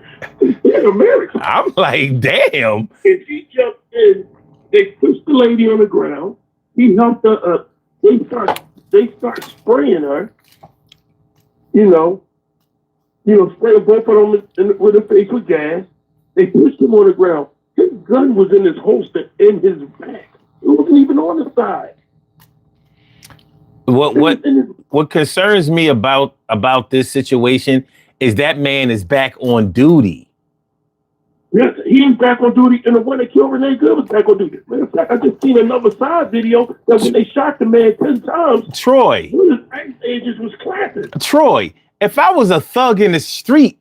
They're American. I'm like, damn. And he jumped in. They pushed the lady on the ground. He helped her up. They start spraying her. Spraying both of them with her face with gas. They pushed him on the ground. His gun was in his holster in his back. It wasn't even on the side. What concerns me about this situation is that man is back on duty. Yes, he is back on duty, and the one that killed Renee Good was back on duty. Matter of fact, I just seen another side video that when they shot the man 10 times, Troy, one of his ICE agents was clapping. Troy, if I was a thug in the street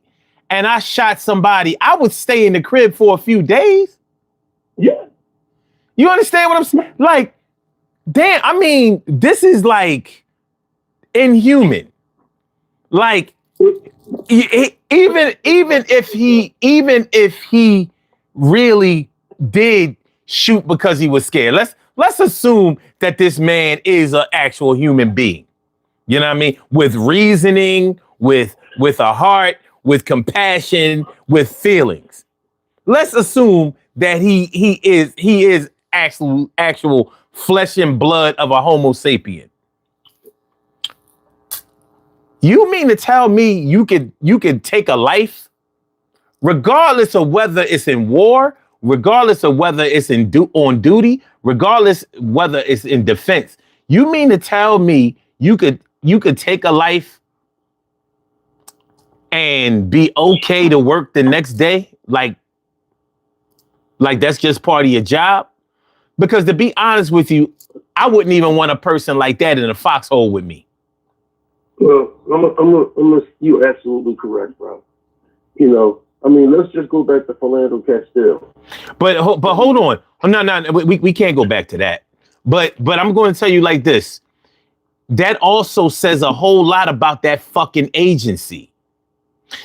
and I shot somebody, I would stay in the crib for a few days. Yeah. You understand what I'm saying? Like, damn, I mean, this is like inhuman. Like, even if he really did shoot because he was scared, let's assume that this man is an actual human being, You know what I mean? With reasoning, with a heart, with compassion, with feelings. Let's assume that he is actual flesh and blood of a Homo sapien. You mean to tell me you could take a life, regardless of whether it's in war, regardless of whether it's on duty, regardless whether it's in defense? You mean to tell me you could take a life and be okay to work the next day? Like that's just part of your job? Because to be honest with you, I wouldn't even want a person like that in a foxhole with me. Well, you're absolutely correct, bro. You know, I mean, let's just go back to Philando Castile. But hold on. No, we can't go back to that. But I'm going to tell you like this. That also says a whole lot about that fucking agency.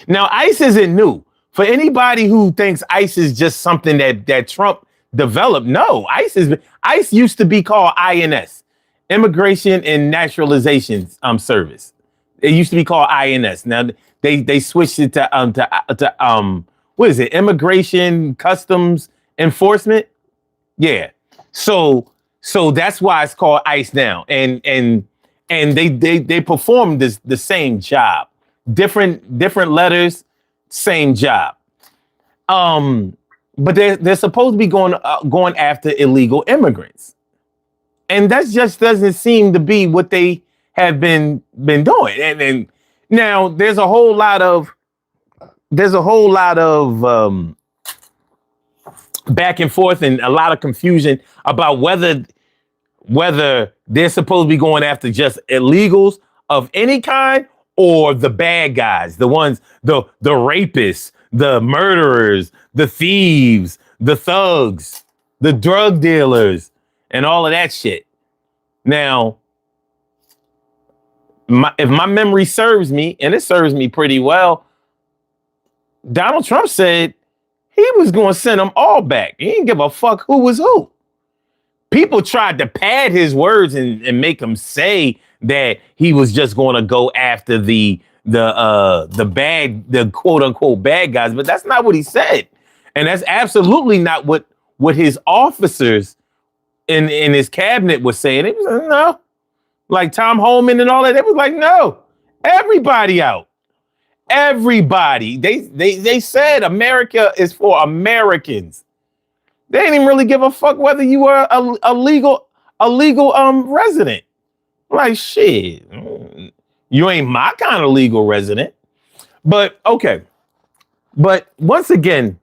Now, ICE isn't new. For anybody who thinks ICE is just something that Trump developed, no. ICE used to be called INS, Immigration and Naturalization Service. It used to be called INS. Now they switched it to what is it? Immigration Customs Enforcement. Yeah. So that's why it's called ICE now. And they perform the same job. Different letters, same job. But they're supposed to be going after illegal immigrants. And that just doesn't seem to be what they have been doing. And now there's a whole lot of back and forth and a lot of confusion about whether they're supposed to be going after just illegals of any kind or the bad guys, the ones, the rapists, the murderers, the thieves, the thugs, the drug dealers, and all of that shit. Now, if my memory serves me, and it serves me pretty well, Donald Trump said he was going to send them all back. He didn't give a fuck who was who. People tried to pad his words and make him say that he was just going to go after the quote unquote bad guys, but that's not what he said, and that's absolutely not what his officers in his cabinet was saying. It was no, like Tom Homan and all that. It was like no, everybody out, everybody. They said America is for Americans. They didn't even really give a fuck whether you were a legal resident. Like shit, you ain't my kind of legal resident. But okay. But once again,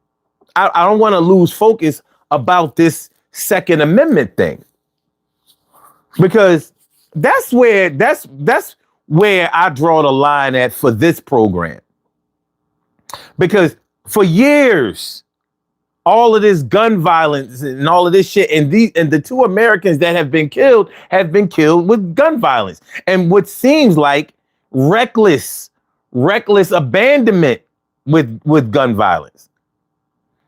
I don't want to lose focus about this Second Amendment thing. Because that's where I draw the line at for this program. Because for years, all of this gun violence and all of this shit, and the two Americans that have been killed with gun violence and what seems like reckless abandonment with gun violence.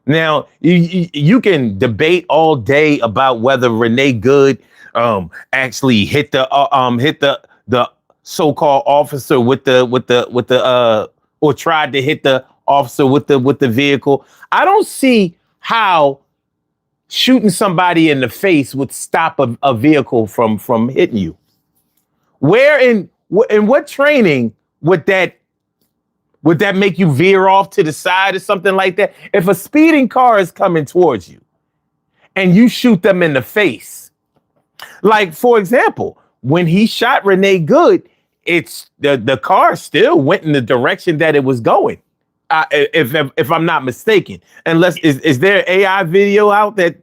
Now you can debate all day about whether Renee Good actually hit the so-called officer with the or tried to hit the officer with the vehicle. I don't see how shooting somebody in the face would stop a vehicle from hitting you. Where in what training would that make you veer off to the side or something like that? If a speeding car is coming towards you and you shoot them in the face, like for example, when he shot Renee Good, it's the car still went in the direction that it was going. If I'm not mistaken, unless is there AI video out that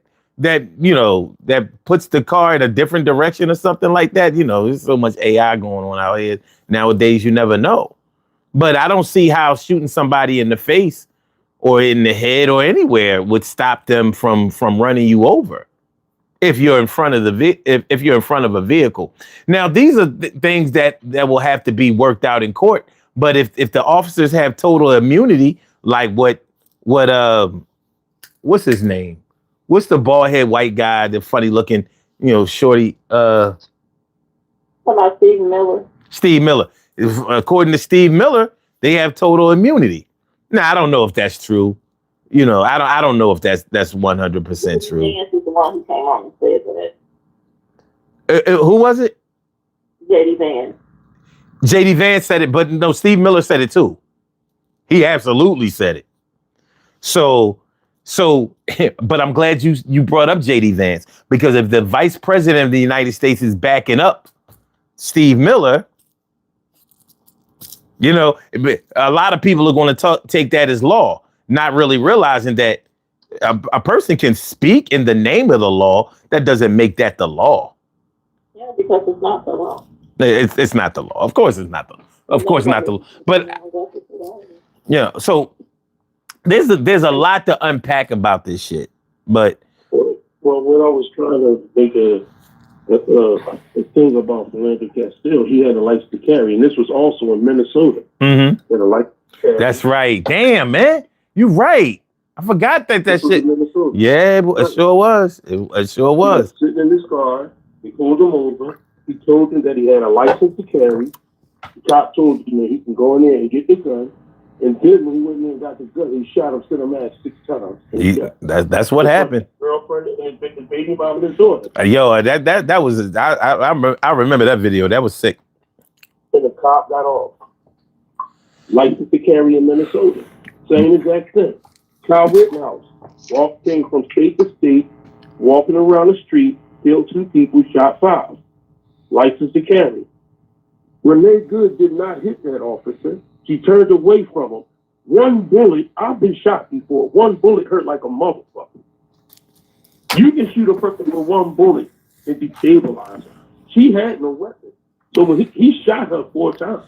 puts the car in a different direction or something like that? There's so much AI going on out here nowadays. You never know. But I don't see how shooting somebody in the face or in the head or anywhere would stop them from running you over if you're in front of if you're in front of a vehicle. Now, these are things that will have to be worked out in court. But if the officers have total immunity, like what's his name? What's the bald head white guy, the funny looking, shorty? About Stephen Miller. Steve Miller. According to Steve Miller, they have total immunity. Now, I don't know if that's true. You know, I don't know if that's 100% true. Vance is the one who came on and said that. Who was it? JD Vance. JD Vance said it, but no, Steve Miller said it too. He absolutely said it. So, but I'm glad you brought up JD Vance, because if the vice president of the United States is backing up Steve Miller, you know, a lot of people are going to take that as law, not really realizing that a person can speak in the name of the law. That doesn't make that the law. Yeah, because it's not the law. It's not the law. Of course, it's not the. Of course, not the. But yeah, so there's a lot to unpack about this shit. But well, what I was trying to make a thing about Philando Castile, he had a license to carry, and this was also in Minnesota. mm-hmm. He had a license to carry. That's right. Damn, man, you're right. I forgot that shit. Yeah, it sure was. It sure was. He was sitting in his car. He pulled him over. He told him that he had a license to carry. The cop told him that he can go in there and get the gun. And then when he went in there and got the gun, he shot him, sent him at 6 times. That's what happened. His girlfriend and the baby mom and his daughter. Yo, that was I remember that video. That was sick. And the cop got off. License to carry in Minnesota. Same exact thing. Kyle Rittenhouse came from state to state, walking around the street, killed 2 people, shot 5. License to carry. Renee Good did not hit that officer. She turned away from him. 1 bullet, I've been shot before. 1 bullet hurt like a motherfucker. You can shoot a person with 1 bullet and destabilize her. She had no weapon. So when he shot her 4 times.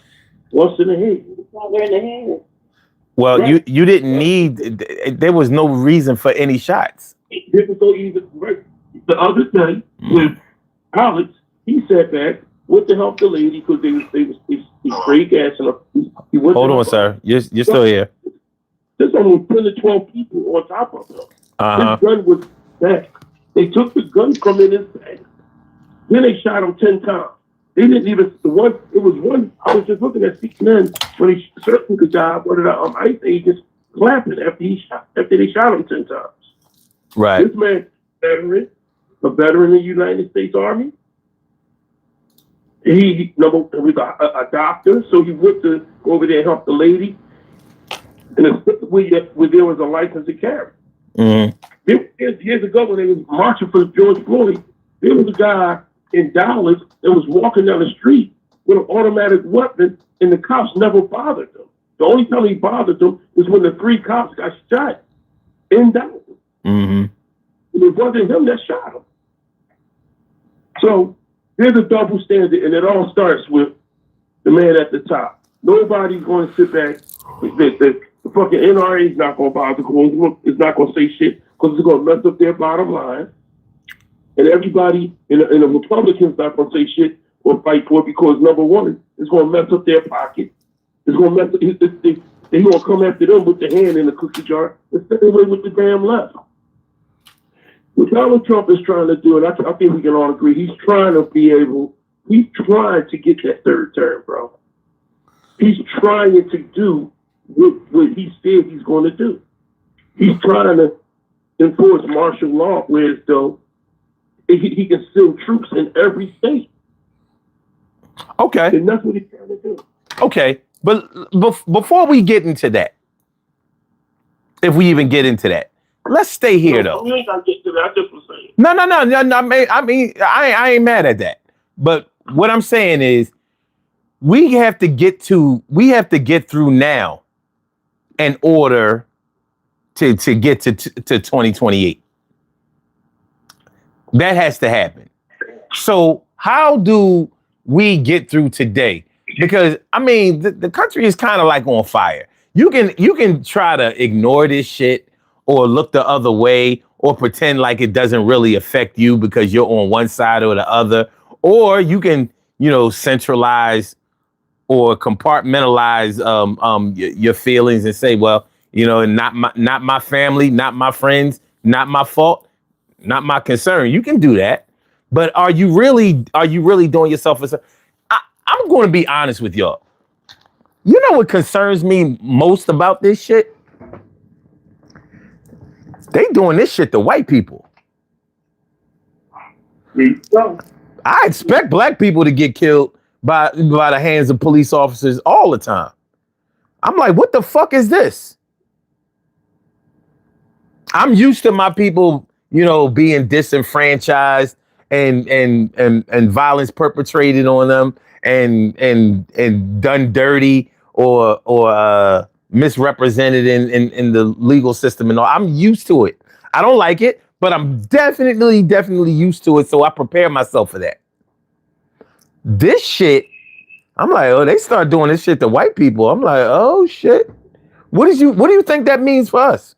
Once in the head. In the head. Well, right. you didn't need, there was no reason for any shots. It didn't go either. The other day with Alex, he sat back with the help of the lady because they sprayed gas in her. Hold on, sir. You're still here. There's only 10 to 12 people on top of him. Uh-huh. His gun was back. They took the gun from in his bag. Then they shot him 10 times. They didn't even, it was one, I was just looking at CNN when he certainly the guy, one of the ICE agents clapping after they shot him 10 times. Right. This man, a veteran of the United States Army. He was a doctor, so he went to go over there and help the lady. And where there was a license to carry. Mm-hmm. Years ago when they was marching for George Floyd, there was a guy in Dallas that was walking down the street with an automatic weapon, and the cops never bothered him. The only time he bothered them was when the 3 cops got shot in Dallas. Mm-hmm. And it wasn't him that shot him. So there's a double standard, and it all starts with the man at the top. Nobody's going to sit back. The fucking NRA is not going to bother. It's not going to say shit because it's going to mess up their bottom line. And everybody in the Republicans not going to say shit or fight for it because, number one, it's going to mess up their pocket. It's going to mess up. They're going to come after them with the hand in the cookie jar the same way with the damn left. What Donald Trump is trying to do, and I think we can all agree, he's trying to get that 3rd term, bro. He's trying to do what he said he's going to do. He's trying to enforce martial law, whereas though he can send troops in every state. Okay. And that's what he's trying to do. Okay. But before we get into that, if we even get into that, let's stay here though. You ain't got to get to that. I just was saying. No. I ain't mad at that. But what I'm saying is we have to get through now in order to get to 2028. That has to happen. So how do we get through today? Because I mean, the country is kind of like on fire. You can try to ignore this shit or look the other way or pretend like it doesn't really affect you because you're on one side or the other, or you can, centralize or compartmentalize your feelings and say, well, not my family, not my friends, not my fault, not my concern. You can do that, but are you really doing yourself a? I'm going to be honest with y'all. You know what concerns me most about this shit? They doing this shit to white people. I expect black people to get killed by the hands of police officers all the time. I'm like, what the fuck is this? I'm used to my people, being disenfranchised and violence perpetrated on them and done dirty or misrepresented in the legal system and all. I'm used to it. I don't like it, but I'm definitely used to it. So I prepare myself for that. This shit, I'm like, oh, they start doing this shit to white people. I'm like, oh shit. What do you think that means for us?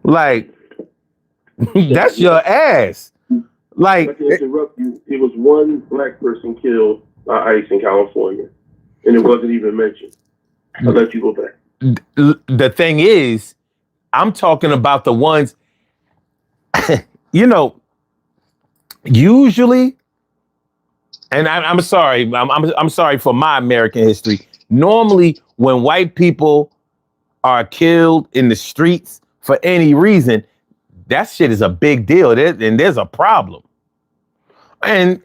Like, that's your ass. Like, to interrupt you, it was one black person killed by ICE in California, and it wasn't even mentioned. I'll let you go back. The thing is, I'm talking about the ones, usually, and I'm sorry, I'm sorry for my American history. Normally, when white people are killed in the streets for any reason, that shit is a big deal. And there's a problem. And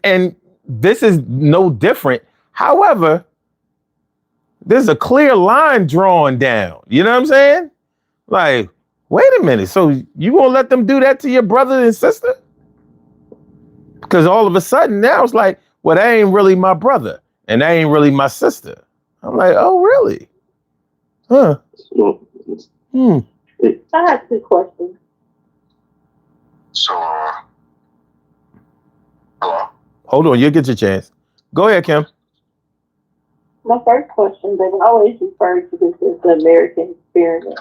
this is no different. However, there's a clear line drawn down. You know what I'm saying? Like, wait a minute. So you gonna let them do that to your brother and sister? Because all of a sudden now it's like, well, that ain't really my brother and that ain't really my sister. I'm like, oh, really? Huh. I have two questions. So, hello? Hold on, you'll get your chance. Go ahead, Kim. My first question, they've always referred to this as the American experiment.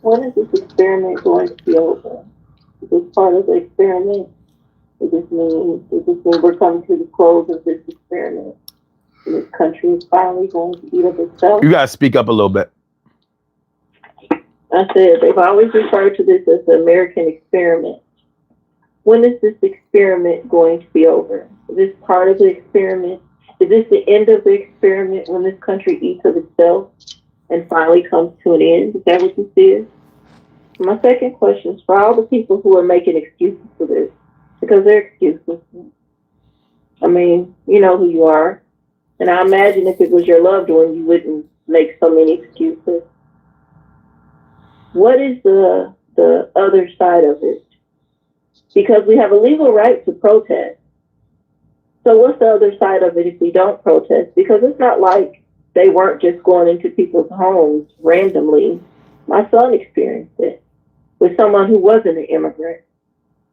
When is this experiment going to be over? Is this part of the experiment? Does this mean we're coming to the close of this experiment? And this country is finally going to eat up itself? You gotta speak up a little bit. I said they've always referred to this as the American experiment. When is this experiment going to be over? Is this part of the experiment? Is this the end of the experiment when this country eats of itself and finally comes to an end? Is that what this is? My second question is for all the people who are making excuses for this, because they're excuses. I mean, you know who you are. And I imagine if it was your loved one, you wouldn't make so many excuses. What is the other side of it? Because we have a legal right to protest. So what's the other side of it if we don't protest? Because it's not like they weren't just going into people's homes randomly. My son experienced it with someone who wasn't an immigrant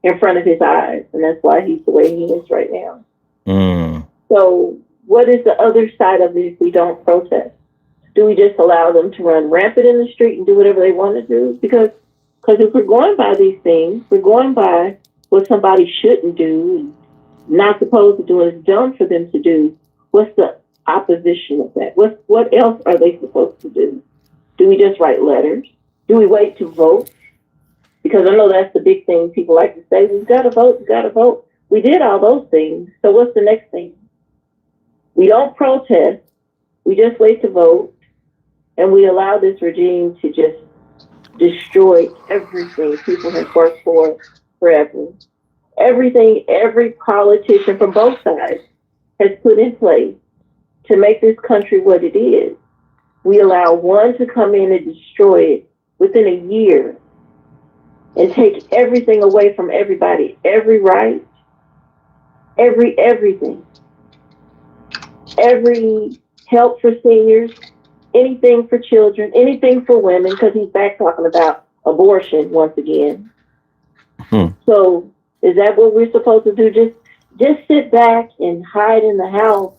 in front of his eyes. And that's why he's the way he is right now. So what is the other side of it if we don't protest? Do we just allow them to run rampant in the street and do whatever they want to do? Because if we're going by these things, we're going by what somebody shouldn't do and not supposed to do and it's dumb for them to do. What's the opposition of that? What else are they supposed to do? Do we just write letters? Do we wait to vote? Because I know that's the big thing people like to say, we've got to vote, we've got to vote. We did all those things. So what's the next thing? We don't protest. We just wait to vote. And we allow this regime to just destroy everything people have worked for forever. Everything every politician from both sides has put in place to make this country what it is. We allow one to come in and destroy it within a year and take everything away from everybody, every right, everything, every help for seniors, anything for children, anything for women, because he's back talking about abortion once again. So is that what we're supposed to do? Just sit back and hide in the house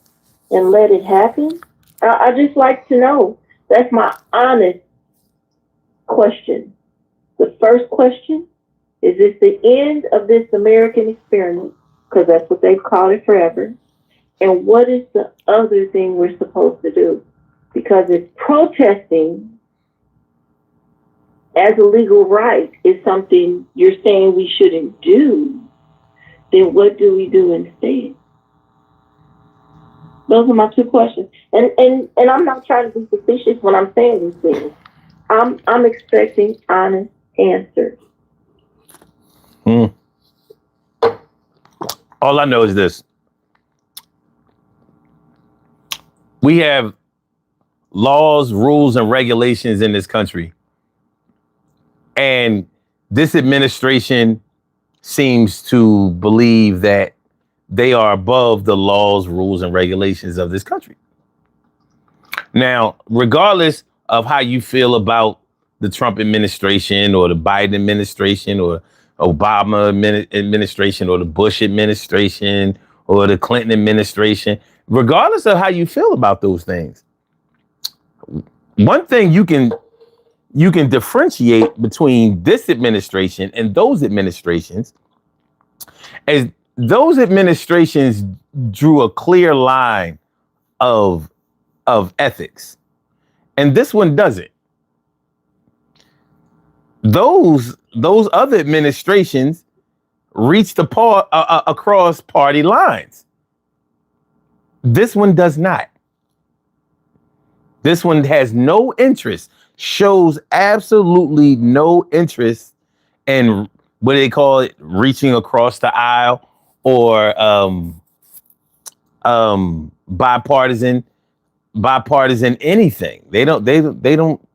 and let it happen? I just like to know. That's my honest question. The first question, is this the end of this American experiment? Because that's what they've called it forever. And what is the other thing we're supposed to do? Because if protesting as a legal right is something you're saying we shouldn't do, then what do we do instead? Those are my two questions. And I'm not trying to be facetious when I'm saying these things. I'm expecting honest answers. All I know is this. We have laws, rules, and regulations in this country. And this administration seems to believe that they are above the laws, rules, and regulations of this country. Now, regardless of how you feel about the Trump administration or the Biden administration or Obama administration or the Bush administration or the Clinton administration, regardless of how you feel about those things, one thing you can differentiate between this administration and those administrations is those administrations drew a clear line of ethics, and this one doesn't. Those other administrations reached across party lines. This one does not. This one has no interest, shows absolutely no interest in what they call it, reaching across the aisle or bipartisan anything. They don't.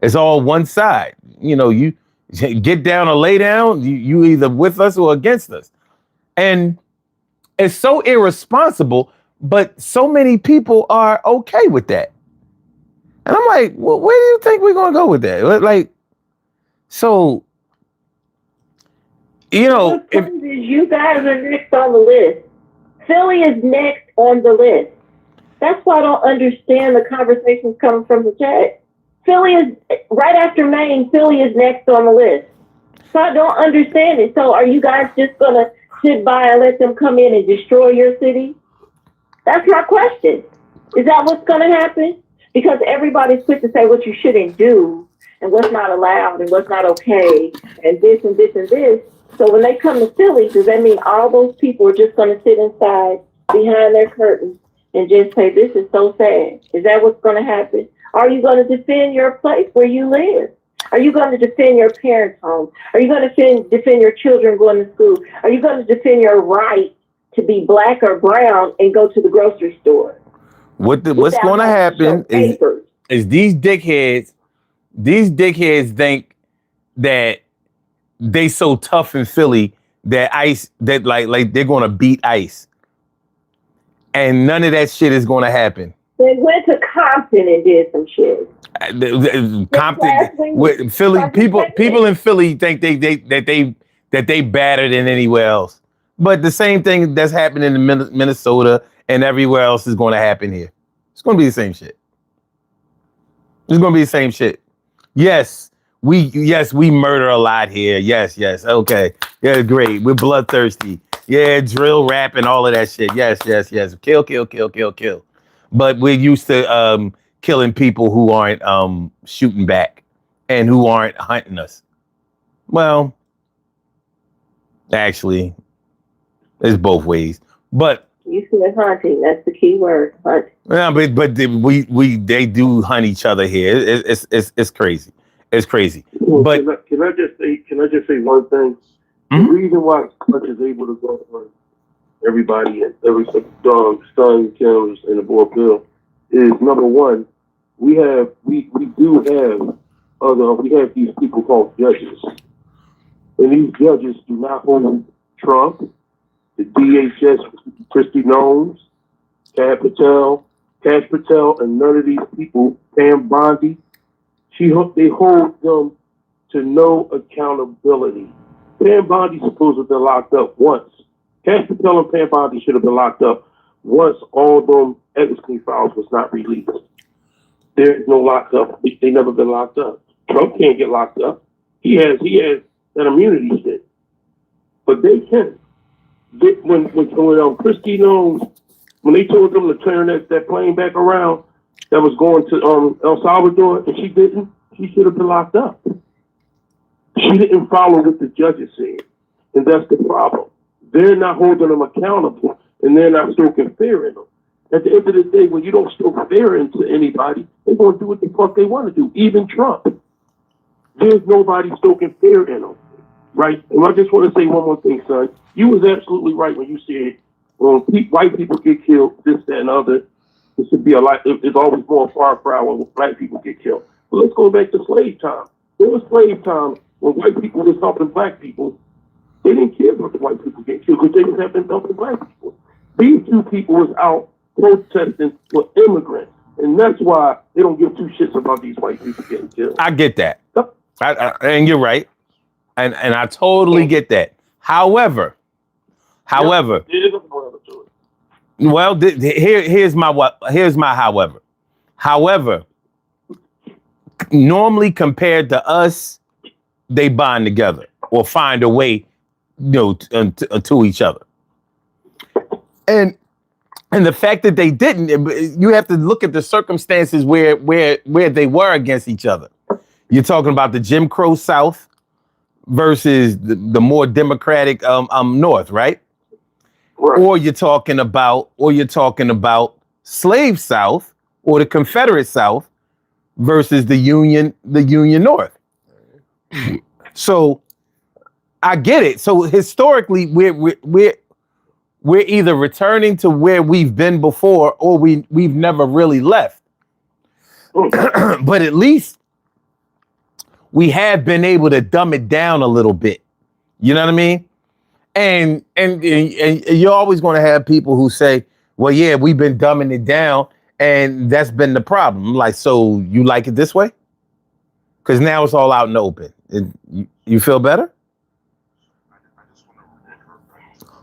It's all one side. You know, you get down or lay down. You either with us or against us, and it's so irresponsible. But so many people are okay with that, and I'm like, well, where do you think we're gonna go with that? Like, so, you know, if you guys are next on the list, Philly is next on the list. That's why I don't understand the conversations coming from the chat. Philly is right after Maine. Philly is next on the list. So I don't understand it. So are you guys just gonna sit by and let them come in and destroy your city? That's my question. Is that what's gonna happen? Because everybody's quick to say what you shouldn't do and what's not allowed and what's not okay and this and this and this. So when they come to Philly, does that mean all those people are just gonna sit inside behind their curtains and just say, this is so sad? Is that what's gonna happen? Are you going to defend your place where you live? Are you going to defend your parents' home? Are you going to defend your children going to school? Are you going to defend your right to be black or brown and go to the grocery store? What's going to happen is these dickheads think that they so tough in Philly that like they're going to beat ICE. And none of that shit is going to happen. They went to Compton and did some shit. Compton, with Philly people in Philly think that they better than anywhere else. But the same thing that's happening in Minnesota and everywhere else is going to happen here. It's going to be the same shit. It's going to be the same shit. Yes, we murder a lot here. Yes, okay. Yeah, great. We're bloodthirsty. Yeah, drill, rap, and all of that shit. Yes. Kill. But we're used to killing people who aren't shooting back and who aren't hunting us. Well, actually, it's both ways. But you said hunting. That's the key word. Hunting. Yeah, but they do hunt each other here. It's crazy. It's crazy. Well, but can I just say one thing? Mm-hmm. The reason why Clutch is able to go on everybody and every dog, son, Kim's, and the boy Bill is number one. We have these people called judges, and these judges do not hold Trump, the DHS, Kristi Noem, Cash Patel, and none of these people. Pam Bondi, they hold them to no accountability. Pam Bondi's supposed to have been locked up once. Cash Patel and Pam Bondi should have been locked up once all them Epstein files was not released. There's no locked up. They never been locked up. Trump can't get locked up. He has that immunity shit. But they can. When Kristi Noem, when they told them to turn that plane back around that was going to El Salvador, and she didn't, she should have been locked up. She didn't follow what the judges said. And that's the problem. they're not holding them accountable, and they're not stoking fear in them. At the end of the day, when you don't stoke fear into anybody, they're going to do what the fuck they want to do. Even Trump. There's nobody stoking fear in them, right? And I just want to say one more thing, son. You was absolutely right when you said when white people get killed, this, that, and other, it should be a lot. It's always more far cry when black people get killed. But let's go back to slave time. There was slave time when white people was helping black people. They didn't care about the white people getting killed because they was helping black people. These two people was out protesting for immigrants, and that's why they don't give two shits about these white people getting killed. I get that. And you're right, and I totally get that. However, well, here's my however. However, normally compared to us, they bond together or find a way, to each other. And the fact that they didn't, you have to look at the circumstances where they were against each other. You're talking about the Jim Crow South versus the more democratic North, right? Right. Or you're talking about slave South or the Confederate South versus the Union North. So I get it. So historically, we're either returning to where we've been before, or we've never really left. But at least we have been able to dumb it down a little bit. You know what I mean? And you're always going to have people who say, well, yeah, we've been dumbing it down, and that's been the problem. Like, so you like it this way? Because now it's all out in the open. You feel better?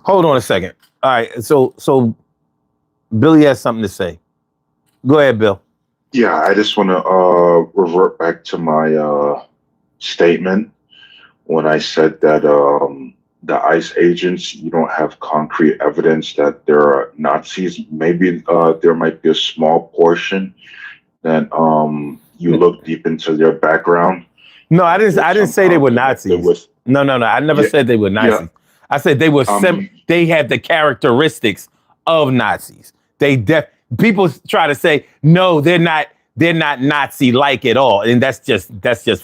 Hold on a second. All right. So Billy has something to say. Go ahead, Bill. Yeah, I just want to revert back to my statement when I said that the ICE agents, you don't have concrete evidence that there are Nazis. Maybe there might be a small portion that you look deep into their background. No, I didn't say they were Nazis. No. I never said they were Nazis. Yeah. I said they were they had the characteristics of Nazis. People try to say, no, they're not Nazi-like at all. And that's just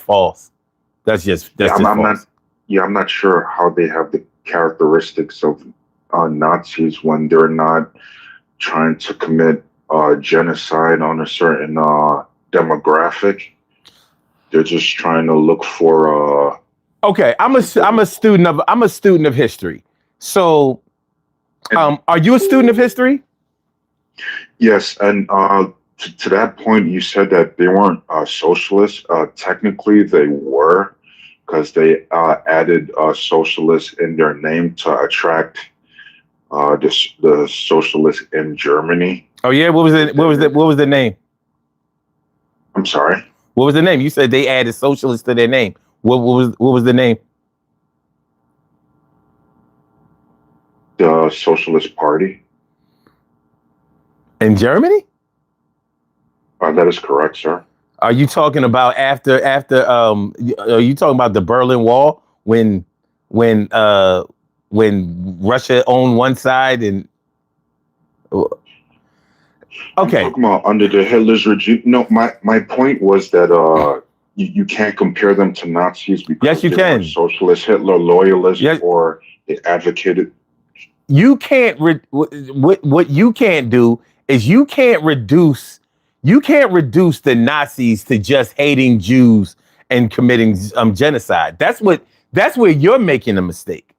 false. That's just false. I'm not sure how they have the characteristics of Nazis when they're not trying to commit genocide on a certain demographic. They're just trying to look for. Okay, I'm a student of history. So, are you a student of history? Yes, and to that point, you said that they weren't socialists. Technically, they were, because they added socialist in their name to attract the socialists in Germany. Oh yeah, what was the name? I'm sorry. What was the name? You said they added socialist to their name. What was the name? The Socialist Party. In Germany? That is correct, sir. Are you talking about after are you talking about the Berlin Wall when Russia owned one side and okay. I'm talking about under the Hitler's regime. No, my point was that you can't compare them to Nazis because yes, you they can. Were socialist, Hitler loyalists, yes. Or they advocated. You can't. What you can't do is you can't reduce the Nazis to just hating Jews and committing genocide. That's where you're making a mistake,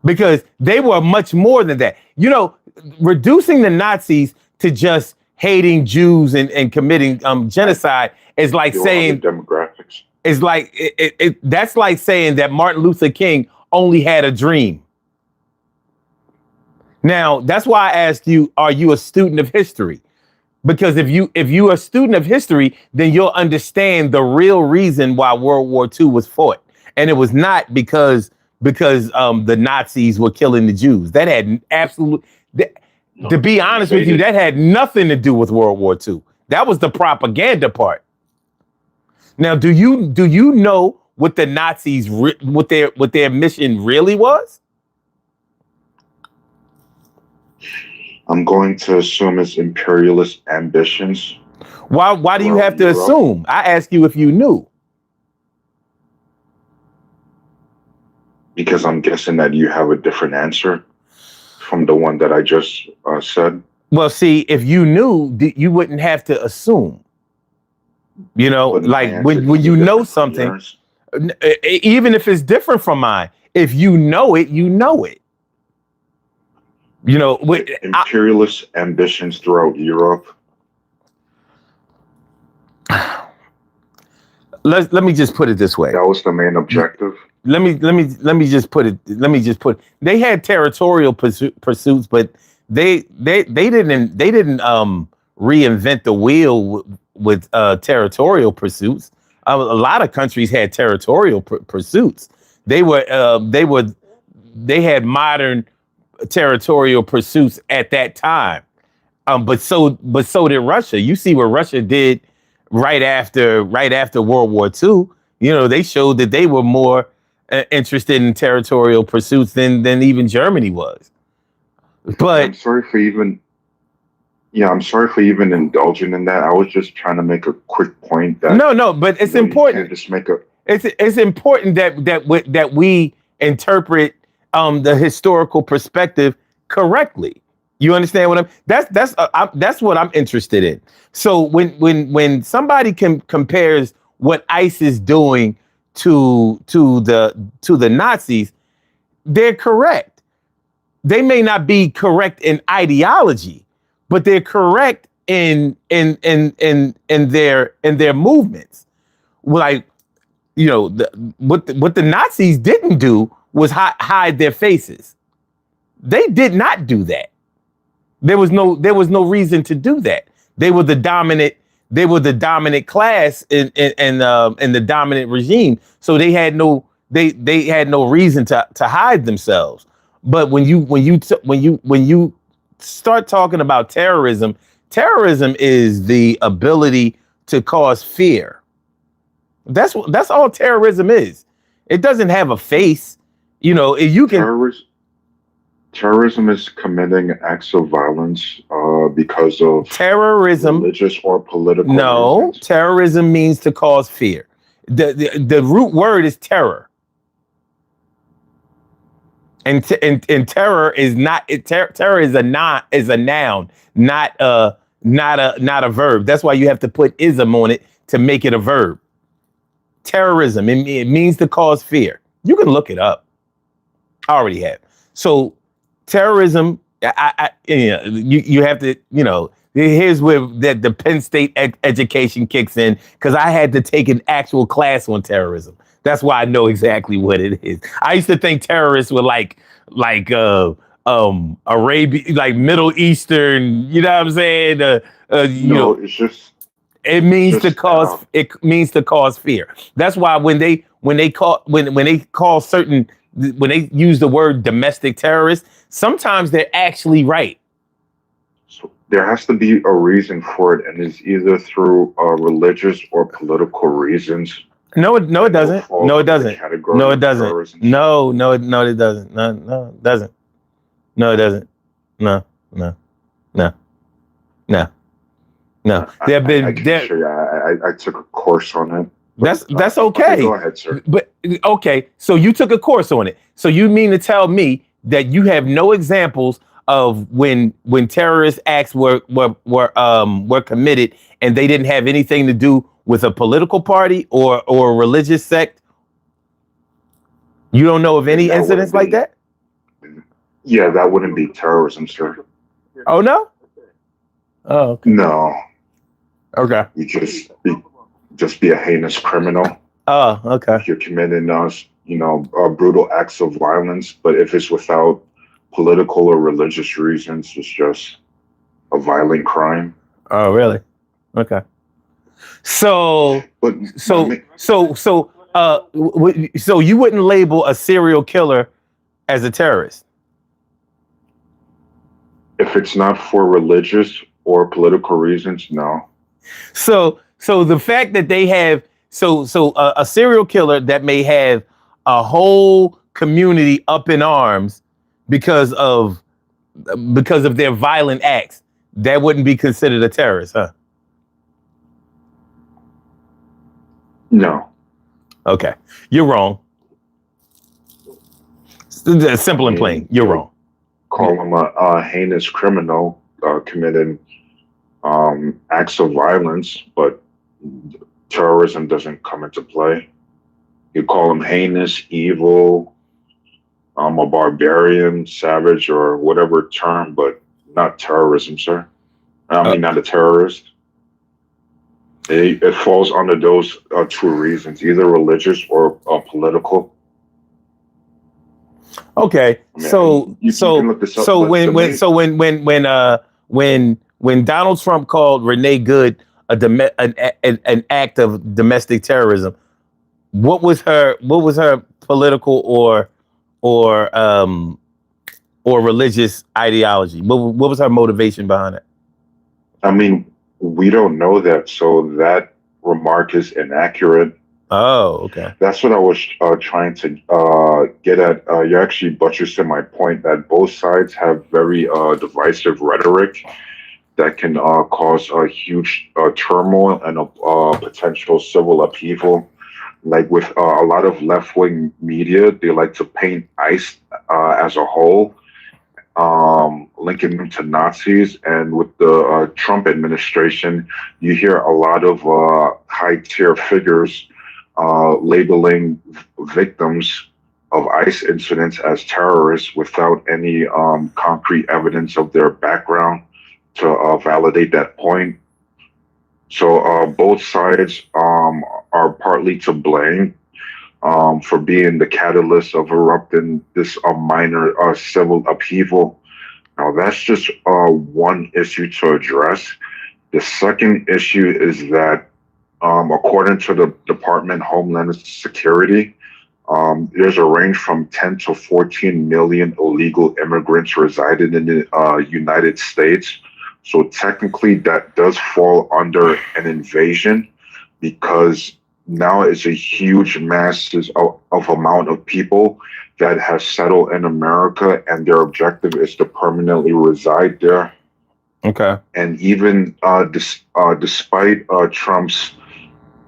because they were much more than that. Reducing the Nazis to just hating Jews and committing genocide is like saying demographics. It's like that's like saying that Martin Luther King only had a dream. Now, that's why I asked you, are you a student of history? Because if you're a student of history, then you'll understand the real reason why World War II was fought. And it was not because the Nazis were killing the Jews. That had to be honest with you, that had nothing to do with World War II. That was the propaganda part. Now, do you know what the Nazis what their mission really was? I'm going to assume it's imperialist ambitions Why do you throughout have to Europe, assume? I asked you if you knew. because I'm guessing that you have a different answer from the one that I just said. Well, see, if you knew, you wouldn't have to assume. You know, But my like answer when can be you know different from something, yours. even if it's different from mine, if you know it, you know it. You know, Imperialist ambitions throughout Europe. let me just put it this way. That was the main objective. Let me just put. They had territorial pursuits, but they didn't reinvent the wheel with territorial pursuits. A lot of countries had territorial pursuits. They were they had modern territorial pursuits at that time. But so did Russia. You see what Russia did right after World War II. You know, they showed that they were more interested in territorial pursuits than even Germany was. Yeah, But I'm sorry for even indulging in that. I was just trying to make a quick point that no, but it's you can't important. just make a. It's important that we interpret the historical perspective correctly. You understand what I'm? That's what I'm interested in. So when somebody compares what ICE is doing to the Nazis, they're correct. They may not be correct in ideology, but they're correct in their movements. Like, you know, what the Nazis didn't do was hide their faces. They did not do that. There was no reason to do that. They were the dominant. They were the dominant class in the dominant regime. So they had no reason to hide themselves. But when you start talking about terrorism, terrorism is the ability to cause fear. That's all terrorism is. It doesn't have a face. You know, you can Terrorism is committing acts of violence because of terrorism. religious or political No, reasons. terrorism means to cause fear. The root word is terror, and terror is not terror is a noun, not a verb. That's why you have to put ism on it to make it a verb. Terrorism, it means to cause fear. You can look it up. I already have. So terrorism, you have to, here's where the Penn State education kicks in, because I had to take an actual class on terrorism. That's why I know exactly what it is. I used to think terrorists were like Arabia, like Middle Eastern, you know what I'm saying? No, It it's means to just cause it means to cause fear. That's why when they use the word domestic terrorist, sometimes they're actually right. so there has to be a reason for it, and it's either through religious or political reasons, No, it and it'll doesn't. fall No, it under the doesn't. category No, it of doesn't. terrorism. No, it doesn't. No, it doesn't. No, it doesn't. No, no, no, no, no. There have I been can there. show you. I took a course on it. But That's okay, okay. go ahead, sir. But okay, so you took a course on it. So you mean to tell me that you have no examples of when terrorist acts were committed and they didn't have anything to do with a political party or a religious sect? You don't know of Then any that wouldn't incidents like be. that? Yeah, that wouldn't be terrorism, sir. Oh no? Oh, okay. No, Okay. you just be a heinous criminal Oh, okay. if you're committing brutal acts of violence. But if it's without political or religious reasons, it's just a violent crime. Oh, really? Okay. So But so so so so you wouldn't label a serial killer as a terrorist? if it's not for religious or political reasons, no. So the fact that they have a serial killer that may have a whole community up in arms because of because of their violent acts, that wouldn't be considered a terrorist, huh? No. Okay, you're wrong. Simple and plain, you're wrong. Call him a heinous criminal committing acts of violence, but terrorism doesn't come into play. You call him heinous, evil, a barbarian, savage, or whatever term, but not terrorism, sir. I mean, not a terrorist. It falls under those two reasons, either religious or political. Okay, I mean, you can look this up, but when Donald Trump called Renee Good an act of domestic terrorism, what was her political or religious ideology? What was her motivation behind it? I mean, we don't know that, so that remark is inaccurate. Oh, okay. That's what I was trying to get at. You actually buttressed my point that both sides have very divisive rhetoric that can cause a huge turmoil and a potential civil upheaval. Like with a lot of left-wing media, they like to paint ICE as a whole, linking them to Nazis. And with the Trump administration, you hear a lot of high-tier figures labeling victims of ICE incidents as terrorists without any concrete evidence of their background to validate that point. So both sides are partly to blame for being the catalyst of erupting this minor civil upheaval. Now, that's just one issue to address. The second issue is that, according to the Department of Homeland Security, there's a range from 10 to 14 million illegal immigrants residing in the United States. So technically, that does fall under an invasion because now it's a huge masses of amount of people that have settled in America, and their objective is to permanently reside there. Okay. And even despite Trump's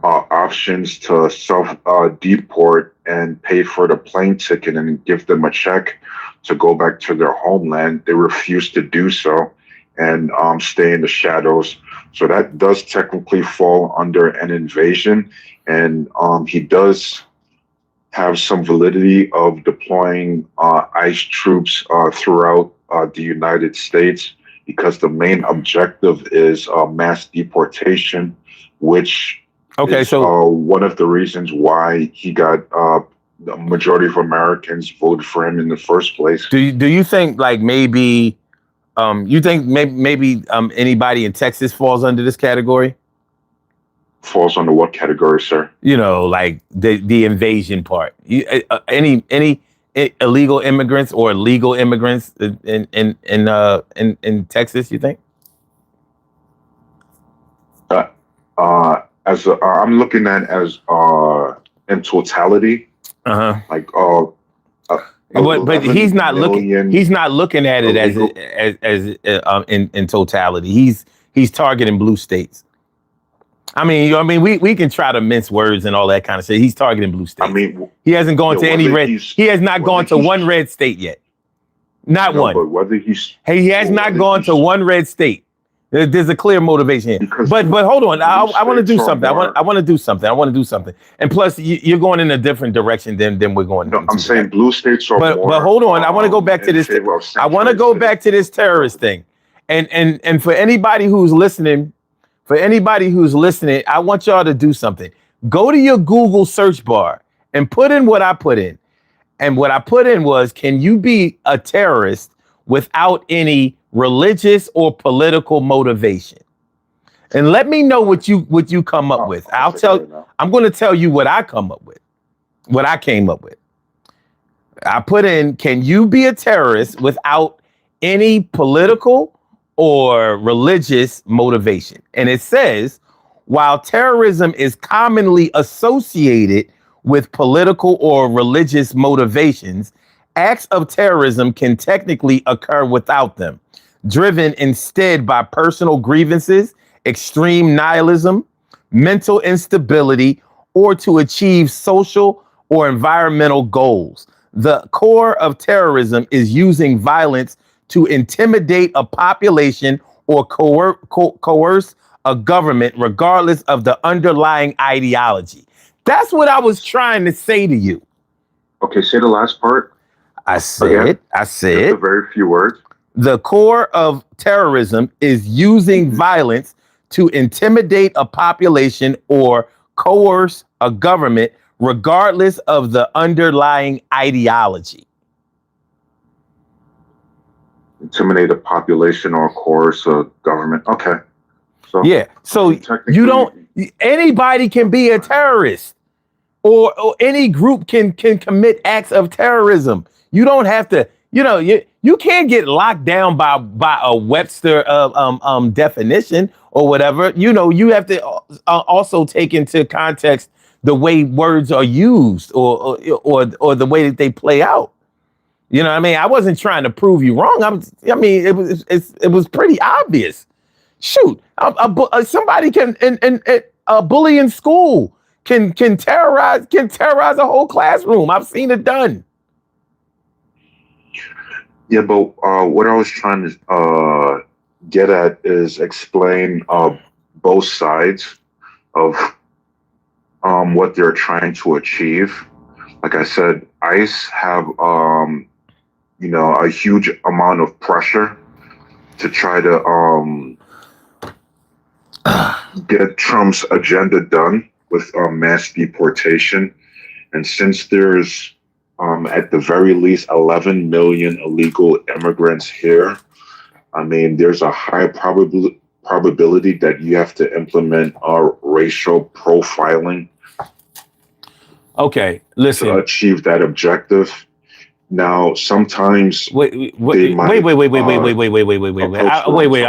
options to self-deport and pay for the plane ticket and give them a check to go back to their homeland, they refuse to do so and stay in the shadows. So that does technically fall under an invasion. And he does have some validity of deploying ICE troops throughout the United States because the main objective is mass deportation, which is one of the reasons why he got the majority of Americans voted for him in the first place. Do you think like maybe anybody in Texas falls under this category? Falls under what category, sir? You know, like the invasion part. Any illegal immigrants or legal immigrants in Texas? You think? I'm looking at as in totality. Like but he's not looking. He's not looking at it as in totality. He's targeting blue states. I mean, we can try to mince words and all that kind of shit. He's targeting blue states. I mean, he hasn't gone to any red. He has not gone to one red state yet. Not one. But whether he's he has not gone to one red state. There's a clear motivation here. But hold on. I want to do something. I want to do something. And plus, you're going in a different direction than we're going. No, I'm saying blue states are more. But hold on. I want to go back to this. I want to go back to this terrorist thing. And for anybody who's listening. I want y'all to do something. Go to your Google search bar and put in what I put in. And what I put in was, can you be a terrorist without any religious or political motivation? And let me know what you come up with. I'm going to tell you what I come up with. What I came up with. I put in, can you be a terrorist without any political or religious motivation? And it says, while terrorism is commonly associated with political or religious motivations, Acts of terrorism can technically occur without them, driven instead by personal grievances, extreme nihilism, mental instability, or to achieve social or environmental goals. The core of terrorism is using violence to intimidate a population or coerce a government, regardless of the underlying ideology. That's what I was trying to say to you. Okay, say the last part. I said, Just a very few words. The core of terrorism is using violence to intimidate a population or coerce a government, regardless of the underlying ideology. Intimidate a population or coerce a government. Okay. So yeah. So you don't. Anybody can be a terrorist, or any group can commit acts of terrorism. You don't have to. You can't get locked down by a Webster definition or whatever. You have to also take into context the way words are used or the way that they play out. You know what I mean? I wasn't trying to prove you wrong. It was pretty obvious. Shoot, somebody can a bully in school can terrorize a whole classroom. I've seen it done. Yeah, but what I was trying to get at is explain both sides of what they're trying to achieve. Like I said, ICE have a huge amount of pressure to try to get Trump's agenda done with mass deportation. And since there's at the very least 11 million illegal immigrants here, I mean, there's a high probability that you have to implement racial profiling. Okay, listen. To achieve that objective. Now, sometimes wait. I'm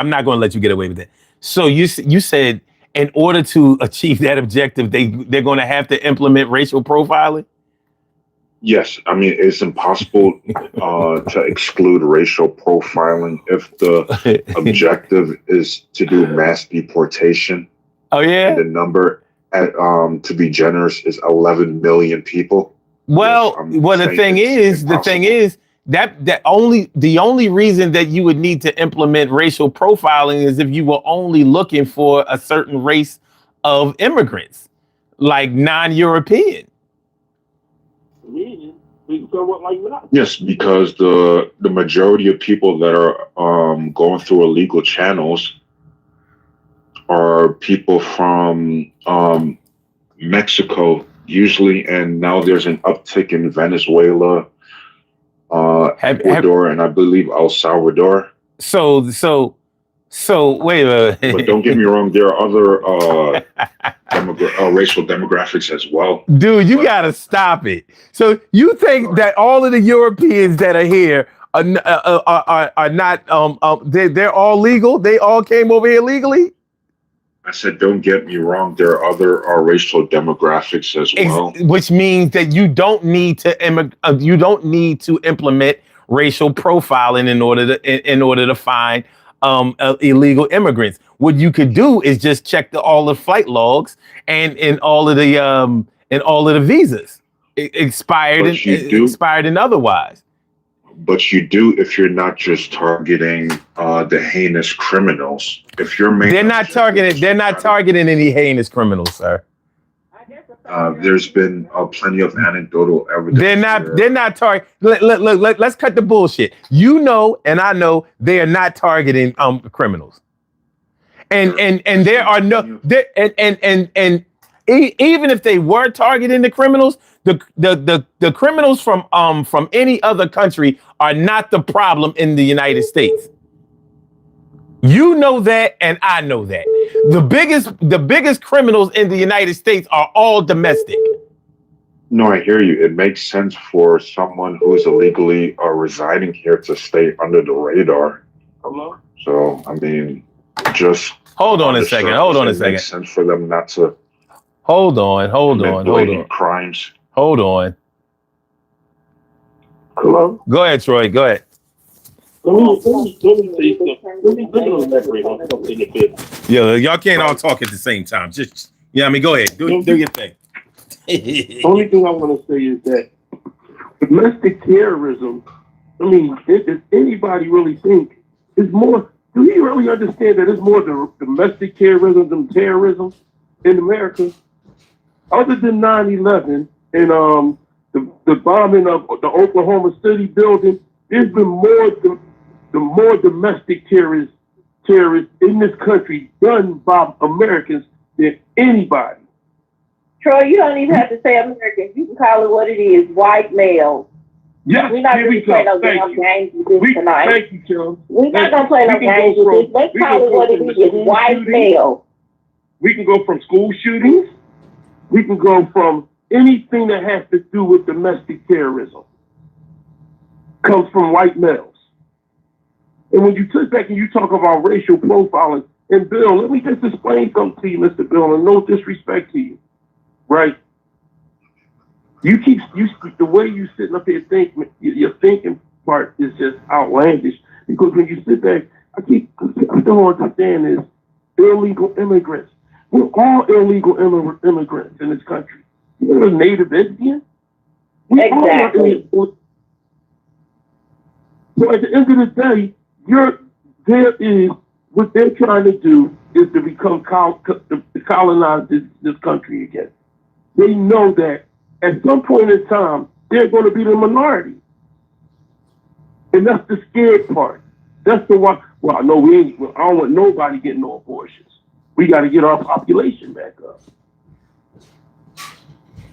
not going to let you get away with that. So you said in order to achieve that objective, they're going to have to implement racial profiling? Yes, I mean, it's impossible to exclude racial profiling if the objective is to do mass deportation. Oh yeah, and the number to be generous is 11 million people. Well, the thing is that the only reason that you would need to implement racial profiling is if you were only looking for a certain race of immigrants, like non-European. Yes, because the majority of people that are going through illegal channels are people from Mexico usually, and now there's an uptick in Venezuela, Ecuador, and I believe El Salvador. So wait a minute. But don't get me wrong, there are other racial demographics as well. Dude, you gotta stop it. So you think that all of the Europeans that are here are not they're all legal? They all came over here legally? I said, don't get me wrong. There are other racial demographics as well, which means that you don't need to implement racial profiling in order to find illegal immigrants. What you could do is just check all the flight logs and all of the visas expired and otherwise. But you do if you're not just targeting the heinous criminals. If you're they're not targeting any heinous criminals, sir. There's been plenty of anecdotal evidence. They're not targeting. Look, let's cut the bullshit. You know, and I know they are not targeting criminals. And there are no and even if they were targeting the criminals, the criminals from any other country are not the problem in the United States. You know that, and I know that. The biggest criminals in the United States are all domestic. No, I hear you. It makes sense for someone who is illegally residing here to stay under the radar. So, I mean, just hold on a second. It makes sense for them not to. Hold on. Crimes. Hold on. Hello? Go ahead, Troy. Go ahead. Let me say something. Let me elaborate on something a bit. Yeah, y'all can't all talk at the same time. Just, yeah, I mean, go ahead. Do your thing. Only thing I want to say is that domestic terrorism, I mean, does anybody really think it's more, do you really understand that it's more domestic terrorism than terrorism in America? Other than 9/11 and the bombing of the Oklahoma City building, there's been more domestic terrorists in this country done by Americans than anybody. Troy, you don't even have to say American. You can call it what it is, white male. Yes, We're not here going we to play go. no damn games with this tonight. Thank you, Tim. We're not going to play no games with this. Let's call it what it is, white male. We can go from school shootings. We can go from anything that has to do with domestic terrorism. Comes from white males. And when you sit back and you talk about racial profiling, and Bill, let me just explain something to you, Mr. Bill, and no disrespect to you, right? You the way you sitting up here thinking, your thinking part is just outlandish. Because when you sit back, I don't understand is illegal immigrants. We're all illegal immigrants in this country. You're a native Indian. Exactly. So at the end of the day, what they're trying to do is to become to colonize this country again. They know that at some point in time, they're going to be the minority. And that's the scared part. That's the one. Well, I don't want nobody getting no abortions. We got to get our population back up.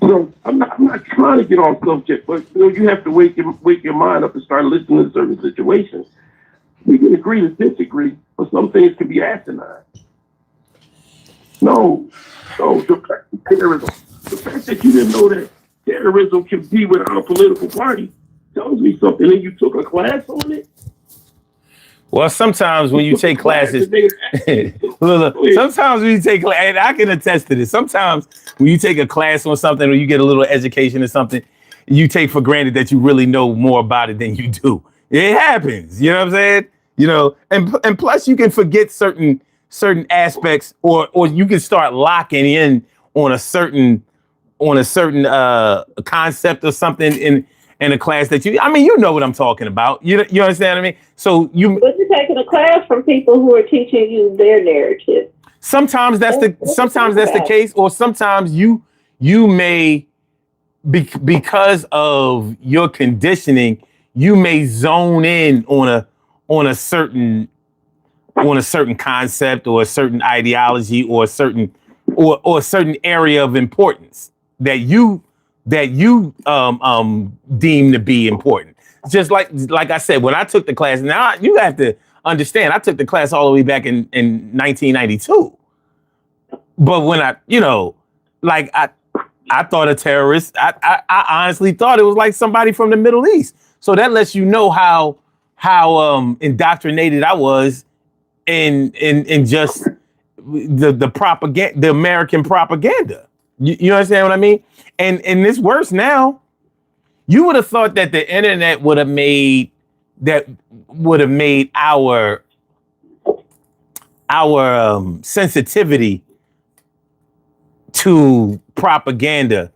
So I'm not trying to get off subject, but you have to wake your mind up and start listening to certain situations. We can agree to disagree, but some things can be asinine. No, terrorism. The fact that you didn't know that terrorism can be without a political party tells me something, and you took a class on it. Well, sometimes when you take classes, sometimes when you take, and I can attest to this, sometimes when you take a class on something or you get a little education or something, you take for granted that you really know more about it than you do. It happens, you know what I'm saying? You know, and plus you can forget certain aspects, or you can start locking in on a certain concept or something in a class that you know what I'm talking about. You understand what I mean? So But you're taking a class from people who are teaching you their narrative. Sometimes that's the case, or sometimes you may because of your conditioning, you may zone in on a certain concept or a certain ideology or a certain area of importance that you deem to be important. Just like I said, when I took the class, now you have to understand, I took the class all the way back in 1992. But when I thought a terrorist, I honestly thought it was like somebody from the Middle East. So that lets you know how indoctrinated I was in just the propaganda, the American propaganda. You understand what I mean? And it's worse now. You would have thought that the internet would have made our sensitivity to propaganda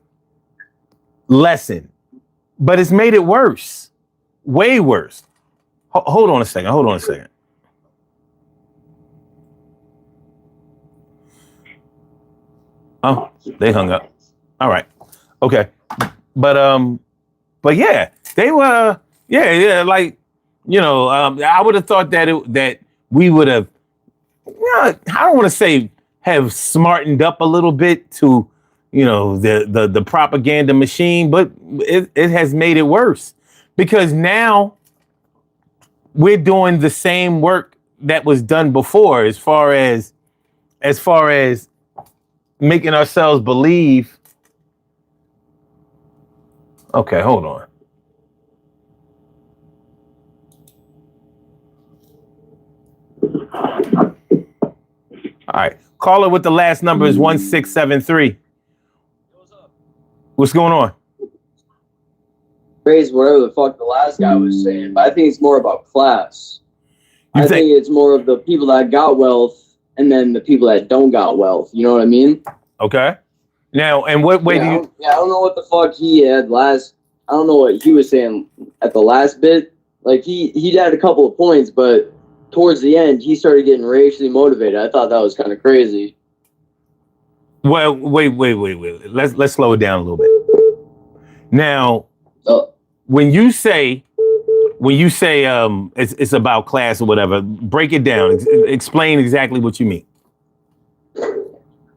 lessen, but it's made it worse, way worse. Hold on a second. Oh, they hung up. All right. Okay. But yeah, they were, like, I would have thought that we would have, I don't want to say have smartened up a little bit to, the propaganda machine, but it has made it worse because now we're doing the same work that was done before, as far as making ourselves believe. Okay, hold on. All right. Caller with the last number is 1673. What's going on? praise whatever the fuck the last guy was saying, but I think it's more about class. I think it's more of the people that got wealth and then the people that don't got wealth. You know what I mean? Okay. Now, and what way do you? I don't know what the fuck he had last. I don't know what he was saying at the last bit. Like he had a couple of points, but towards the end he started getting racially motivated. I thought that was kind of crazy. Well, wait. Let's slow it down a little bit. Now, when you say it's about class or whatever, break it down. Explain exactly what you mean.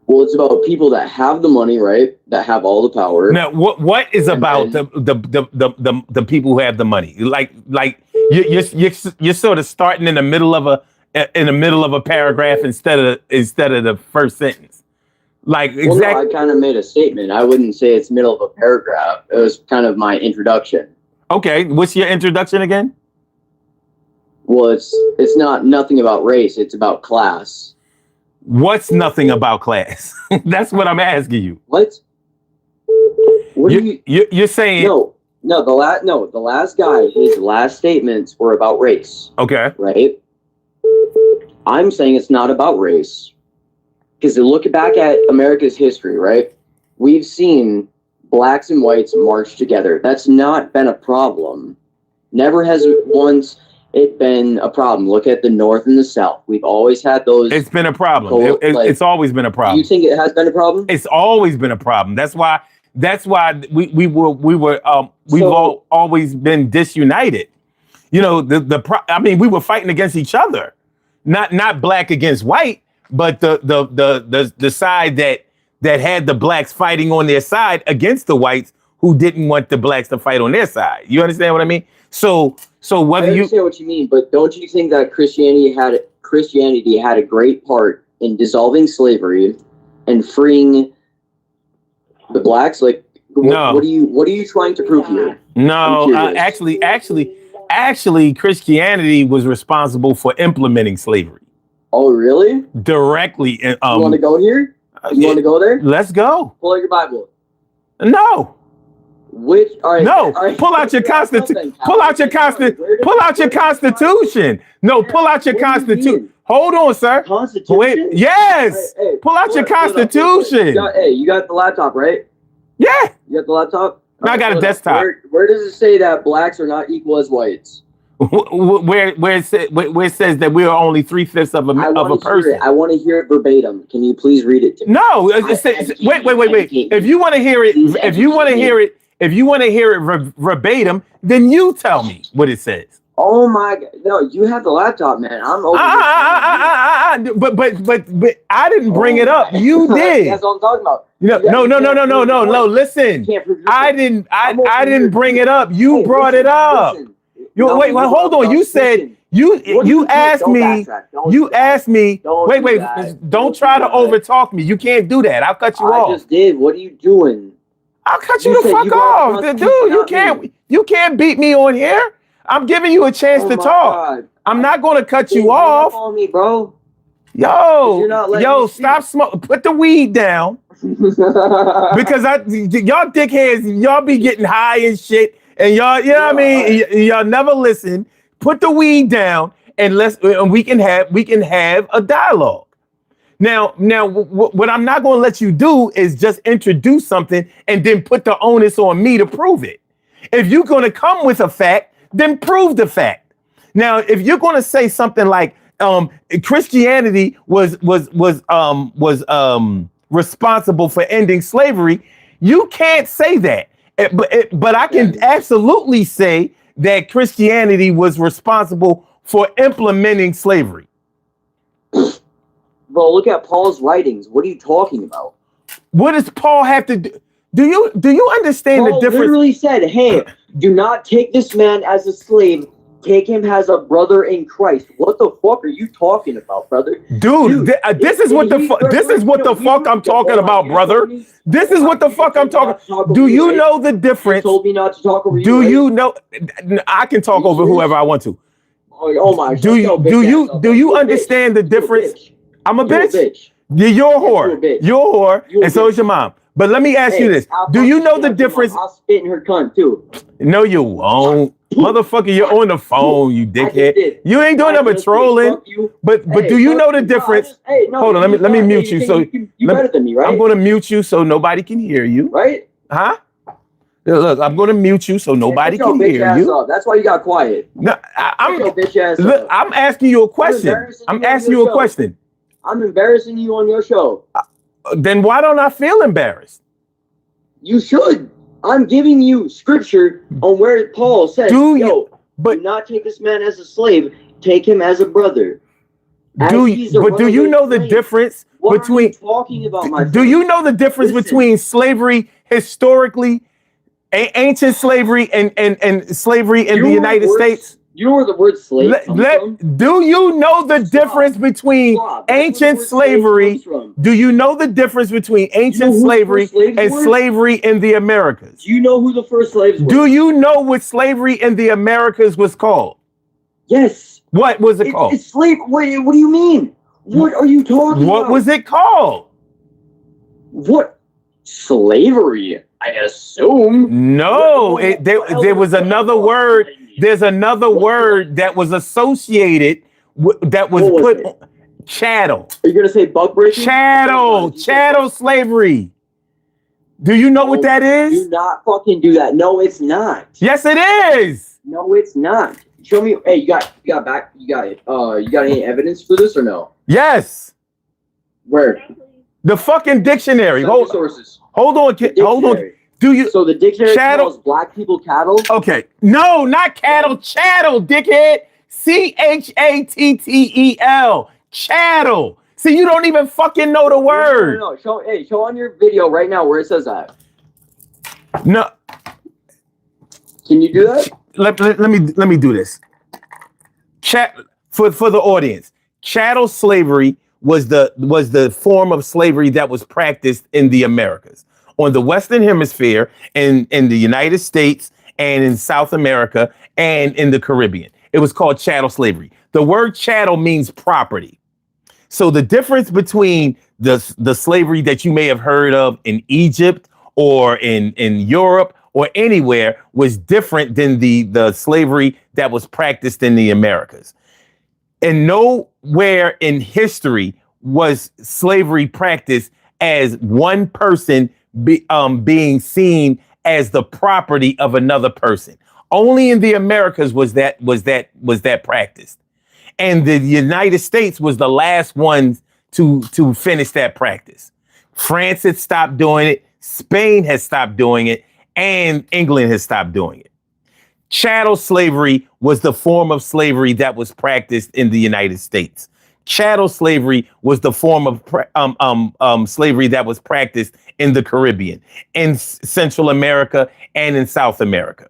Well, it's about people that have the money, right? That have all the power. Now, what is about the people who have the money? Like you're sort of starting in the middle of a paragraph instead of the first sentence. Like exactly. Well, no, I kind of made a statement. I wouldn't say it's middle of a paragraph. It was kind of my introduction. Okay, what's your introduction again? Well, it's nothing about race. It's about class. What's nothing about class? That's what I'm asking you. What? What are you're saying? No. The last guy, his last statements were about race. Okay. Right? I'm saying it's not about race. Because look back at America's history, right? We've seen blacks and whites march together. That's not been a problem. Never has once it been a problem. Look at the North and the South. We've always had those. It's been a problem. It's always been a problem. You think it has been a problem? It's always been a problem. That's why we've always been disunited. You know, we were fighting against each other, not black against white, but the side that had the blacks fighting on their side against the whites who didn't want the blacks to fight on their side. You understand what I mean? So whether I understand what you mean, but don't you think that Christianity had a great part in dissolving slavery and freeing the blacks? Like, no. What are you trying to prove here? No, actually, Christianity was responsible for implementing slavery. Oh, really? Directly. You want to go here? You want to go there? Let's go. Pull out your Bible. No. All right. Pull out your Constitution. Pull out your Constitution. Pull out your Constitution. No, pull out your Constitution. Hold on, sir. Constitution? Wait, yes. Hey, pull out your Constitution. You got the laptop, right? Yeah. You got the laptop? No, I got a desktop. Where does it say that blacks are not equal as whites? Where it says that we are only 3/5 of a person. I want to hear it verbatim. Can you please read it to me? No, wait. If you want to hear it, if you want to hear it verbatim, then you tell me what it says. Oh my God! No, you have the laptop, man. I'm over. But I didn't bring it up. You did. That's what I'm talking about. No. Listen, I didn't bring it up. You brought it up. Wait, hold on. You said you asked me. You asked me. Wait. Don't try to overtalk me. You can't do that. I'll cut you off. I just did. What are you doing? I'll cut you the fuck off, dude. You can't beat me on here. I'm giving you a chance to talk. God. I'm not going to cut you off. On me, bro. Yo, stop smoking. Put the weed down. Because y'all dickheads, y'all be getting high and shit. And y'all, you know what I mean? Y'all never listen. Put the weed down and we can have a dialogue. Now, what I'm not going to let you do is just introduce something and then put the onus on me to prove it. If you're going to come with a fact, then prove the fact. Now, if you're going to say something like Christianity was responsible for ending slavery, you can't say that. But I can absolutely say that Christianity was responsible for implementing slavery. Bro, look at Paul's writings. What are you talking about? What does Paul have to do? Do you understand Paul the difference? Literally said, "Hey, do not take this man as a slave. Take him as a brother in Christ." What the fuck are you talking about, brother? Dude, this is what the fuck I'm talking about, brother. This is what the fuck I'm talking. Do you know the difference? You told me not to talk over you. Do you know? I can talk over whoever I want to. Oh my. Do you understand the difference? I'm a bitch. You're a whore. You're a whore, and so is your mom. But let me ask you this: do you know the difference? I'll spit in her cunt too. No, you won't, motherfucker. You're on the phone, you dickhead. You ain't doing nothing but trolling. But do you know the difference? Hold on, let me mute you. So you better than me, right? I'm going to mute you so nobody can hear you. Right? Huh? Look, I'm going to mute you so nobody can hear you. Up. That's why you got quiet. No, I'm I'm asking you a question. I'm asking you a question. I'm embarrassing you on your show. Then why don't I feel embarrassed? You should. I'm giving you scripture on where Paul says, do not take this man as a slave. Take him as a brother. Do you know the difference between? Talking about my do you know the difference between slavery historically, ancient slavery, and slavery in the United States? You know where the word slave comes from? Do you know the difference between ancient slavery? Do you know the difference between ancient slavery and slavery in the Americas? Do you know who the first slaves were? Do you know what slavery in the Americas was called? Yes. What was it called? It's slave. What do you mean? What are you talking about? What was it called? What? Slavery, I assume. No, there was another word. There's another word that was associated that was put chattel. Are you gonna say buck breaking? Chattel slavery. Do you know what that is? Do not fucking do that. No, it's not. Yes, it is. No, it's not. Show me. Hey, you got any evidence for this or no? Yes. Where? The fucking dictionary. Sources. Hold on, kid. Hold on. So the dictionary calls black people cattle? Okay. No, not cattle. Chattel, dickhead. CHATTEL. Chattel. See, you don't even fucking know the word. No. Show on your video right now where it says that. No. Can you do that? Let me do this. For the audience. Chattel slavery was the form of slavery that was practiced in the Americas. On the Western Hemisphere, in the United States, and in South America, and in the Caribbean. It was called chattel slavery. The word chattel means property. So the difference between the slavery that you may have heard of in Egypt or in Europe or anywhere was different than the slavery that was practiced in the Americas. And nowhere in history was slavery practiced as one person being seen as the property of another person. Only in the Americas was that practiced. And the United States was the last one to finish that practice. France had stopped doing it, Spain has stopped doing it, and England has stopped doing it. Chattel slavery was the form of slavery that was practiced in the United States. Chattel slavery was the form of slavery that was practiced in the Caribbean, in Central America, and in South America.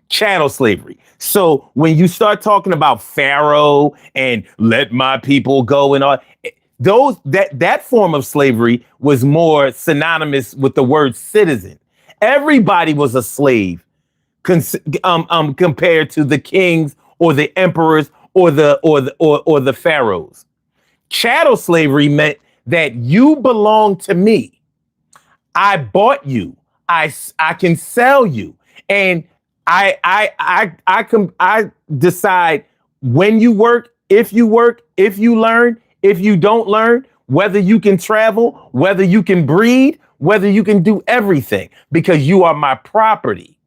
Chattel slavery. So when you start talking about Pharaoh and let my people go and all, that form of slavery was more synonymous with the word citizen. Everybody was a slave compared to the kings or the emperors or the pharaohs. Chattel slavery meant that you belong to me. I bought you. I can sell you, and I decide when you work, if you learn, if you don't learn, whether you can travel, whether you can breed, whether you can do everything, because you are my property.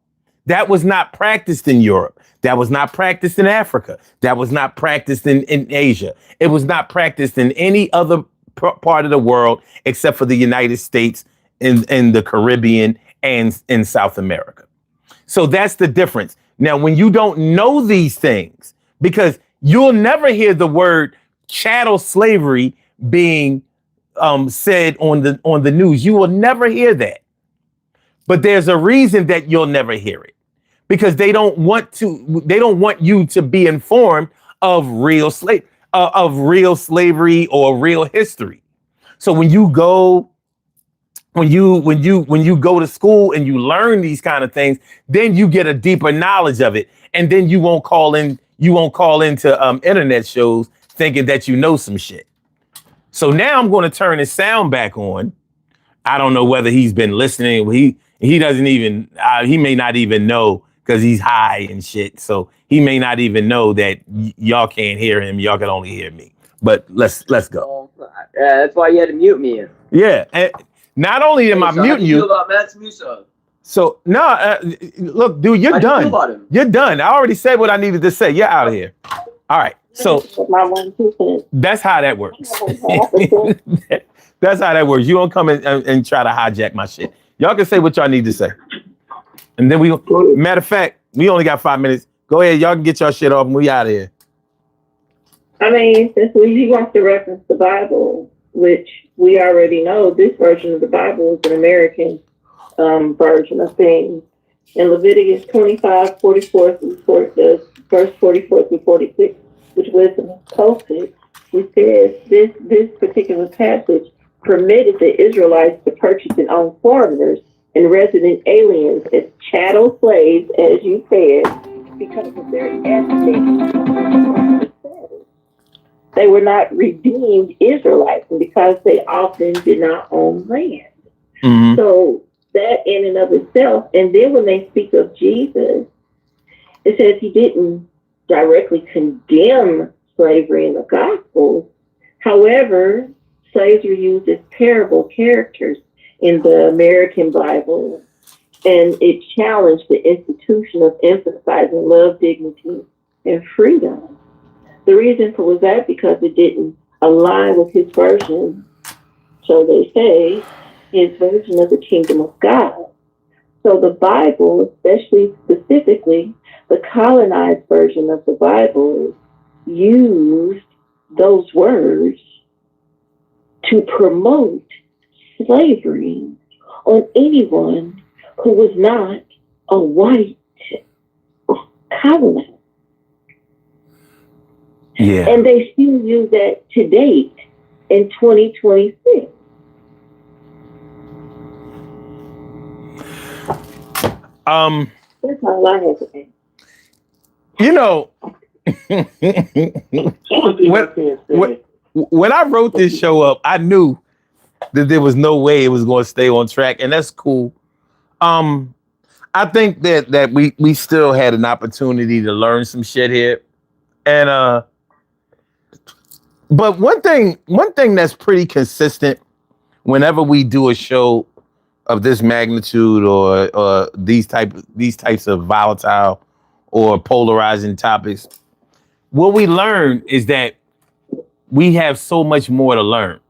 That was not practiced in Europe. That was not practiced in Africa. That was not practiced in Asia. It was not practiced in any other part of the world except for the United States, in the Caribbean, and in South America. So that's the difference. Now, when you don't know these things, because you'll never hear the word chattel slavery being said on the news. You will never hear that. But there's a reason that you'll never hear it, because they don't want you to be informed of real slavery or real history. So when you go to school and you learn these kind of things, then you get a deeper knowledge of it, and then you won't call into internet shows thinking that you know some shit. So now I'm going to turn the sound back on, I don't know whether he's been listening. He doesn't even. He may not even know because he's high and shit. So he may not even know that y'all can't hear him. Y'all can only hear me. But let's go. Yeah, that's why you had to mute me. Yeah. And not only am I muting you. About Matt Musa? So no, look, dude, you're done. You're done. I already said what I needed to say. You're out of here. All right. So that's how that works. That's how that works. You don't come and try to hijack my shit. Y'all can say what y'all need to say. And then matter of fact, we only got 5 minutes. Go ahead. Y'all can get your shit off and we out of here. I mean, since he wants to reference the Bible, which we already know, this version of the Bible is an American version of things. In Leviticus 25, 44 through verse 44 through 46, which Wisdom posted, it says this particular passage permitted the Israelites to purchase and own foreigners and resident aliens as chattel slaves, as you said, because of their ethnic status. They were not redeemed Israelites, and because they often did not own land. Mm-hmm. So that in and of itself, and then when they speak of Jesus, it says he didn't directly condemn slavery in the Gospels. However, slaves were used as parable characters in the American Bible, and it challenged the institution of emphasizing love, dignity, and freedom. The reason was that because it didn't align with his version, so they say, his version of the kingdom of God. So the Bible, specifically the colonized version of the Bible, used those words to promote slavery on anyone who was not a white colonizer. Yeah. And they still use that to date in 2026. That's all I have to say. You know, when I wrote this show up, I knew that there was no way it was going to stay on track, and that's cool. I think that we still had an opportunity to learn some shit here, and but one thing that's pretty consistent whenever we do a show of this magnitude or these types of volatile or polarizing topics, what we learn is that we have so much more to learn.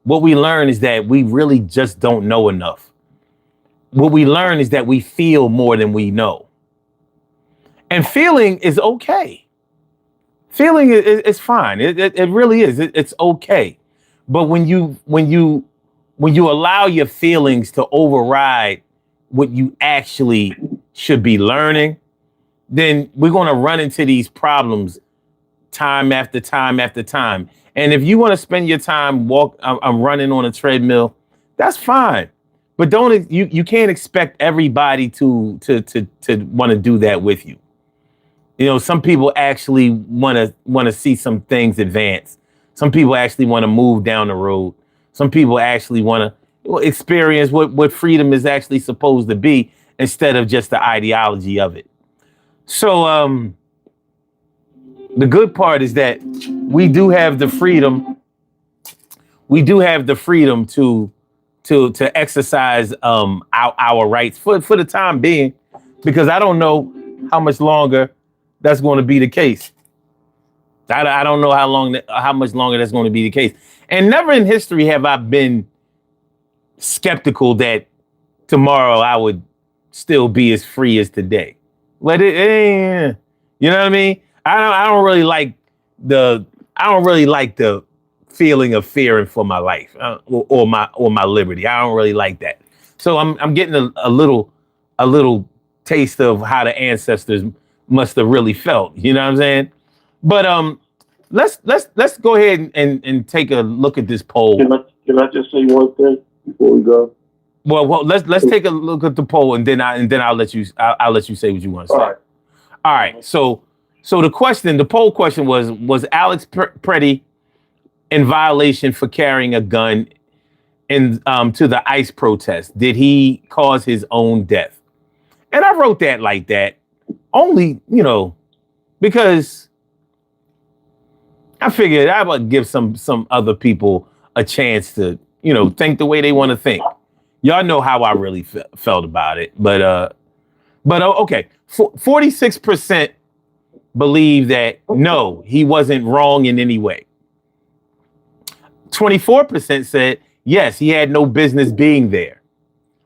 What we learn is that we really just don't know enough. What we learn is that we feel more than we know. And feeling is okay. Feeling is fine. It really is. It's okay. But when you allow your feelings to override what you actually should be learning, then we're going to run into these problems time after time after time. And if you want to spend your time I'm running on a treadmill, that's fine. But you can't expect everybody to want to do that with you. You know, some people actually want to see some things advance. Some people actually want to move down the road. Some people actually want to experience what freedom is actually supposed to be instead of just the ideology of it. So the good part is that we do have the freedom. We do have the freedom to exercise our rights for the time being, because I don't know how much longer that's going to be the case. I don't know how much longer that's going to be the case. And never in history have I been skeptical that tomorrow I would still be as free as today. But you know what I mean? I don't really like the feeling of fearing for my life or my liberty. I don't really like that. So I'm getting a little taste of how the ancestors must have really felt. You know what I'm saying? But let's go ahead and take a look at this poll. Can I just say one thing before we go? Well, let's take a look at the poll, and then I'll let you say what you want to say. All right. So the poll question was Alex Pretti in violation for carrying a gun to the ICE protest? Did he cause his own death? And I wrote that like that only, because I figured I would give some other people a chance to, think the way they want to think. Y'all know how I really felt about it, but okay, 46% believe that no, he wasn't wrong in any way. 24% said yes, he had no business being there.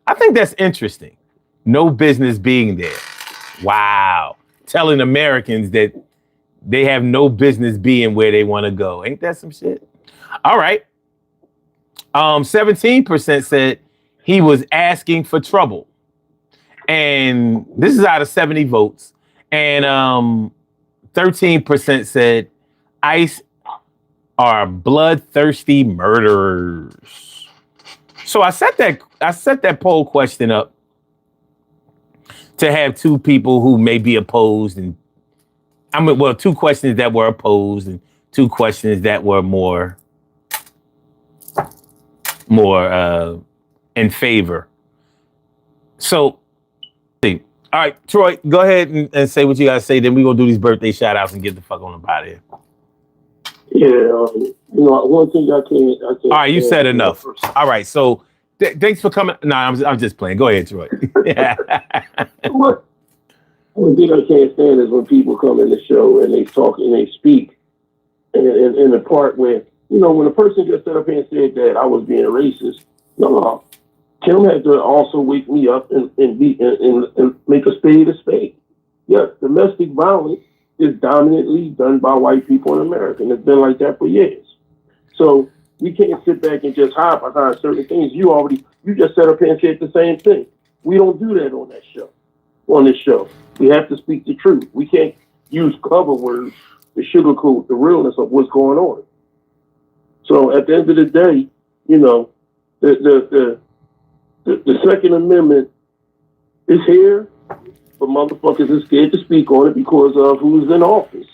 I think that's interesting. No business being there. Wow, telling Americans that they have no business being where they want to go. Ain't that some shit? All right. 17% said he was asking for trouble. And this is out of 70 votes. And 13% said ICE are bloodthirsty murderers. So I set that poll question up to have two people who may be opposed, and two questions that were opposed and two questions that were more in favor. So, all right, Troy, go ahead and say what you gotta say. Then we're gonna do these birthday shout outs and get the fuck on up out of here. Yeah, one thing I can't. All right, you said enough. All right, so thanks for coming. No, I'm just playing. Go ahead, Troy. Yeah. What? One thing I can't stand is when people come in the show and they talk and they speak, and in the part where when a person just stood up here and said that I was being racist. No, Kim had to also wake me up and make a spade. Yes, domestic violence is dominantly done by white people in America, and it's been like that for years. So we can't sit back and just hide behind certain things. You just sat up here and said the same thing. We don't do that on this show. We have to speak the truth. We can't use cover words to sugarcoat the realness of what's going on. So at the end of the day, the Second Amendment is here, but motherfuckers are scared to speak on it because of who's in office.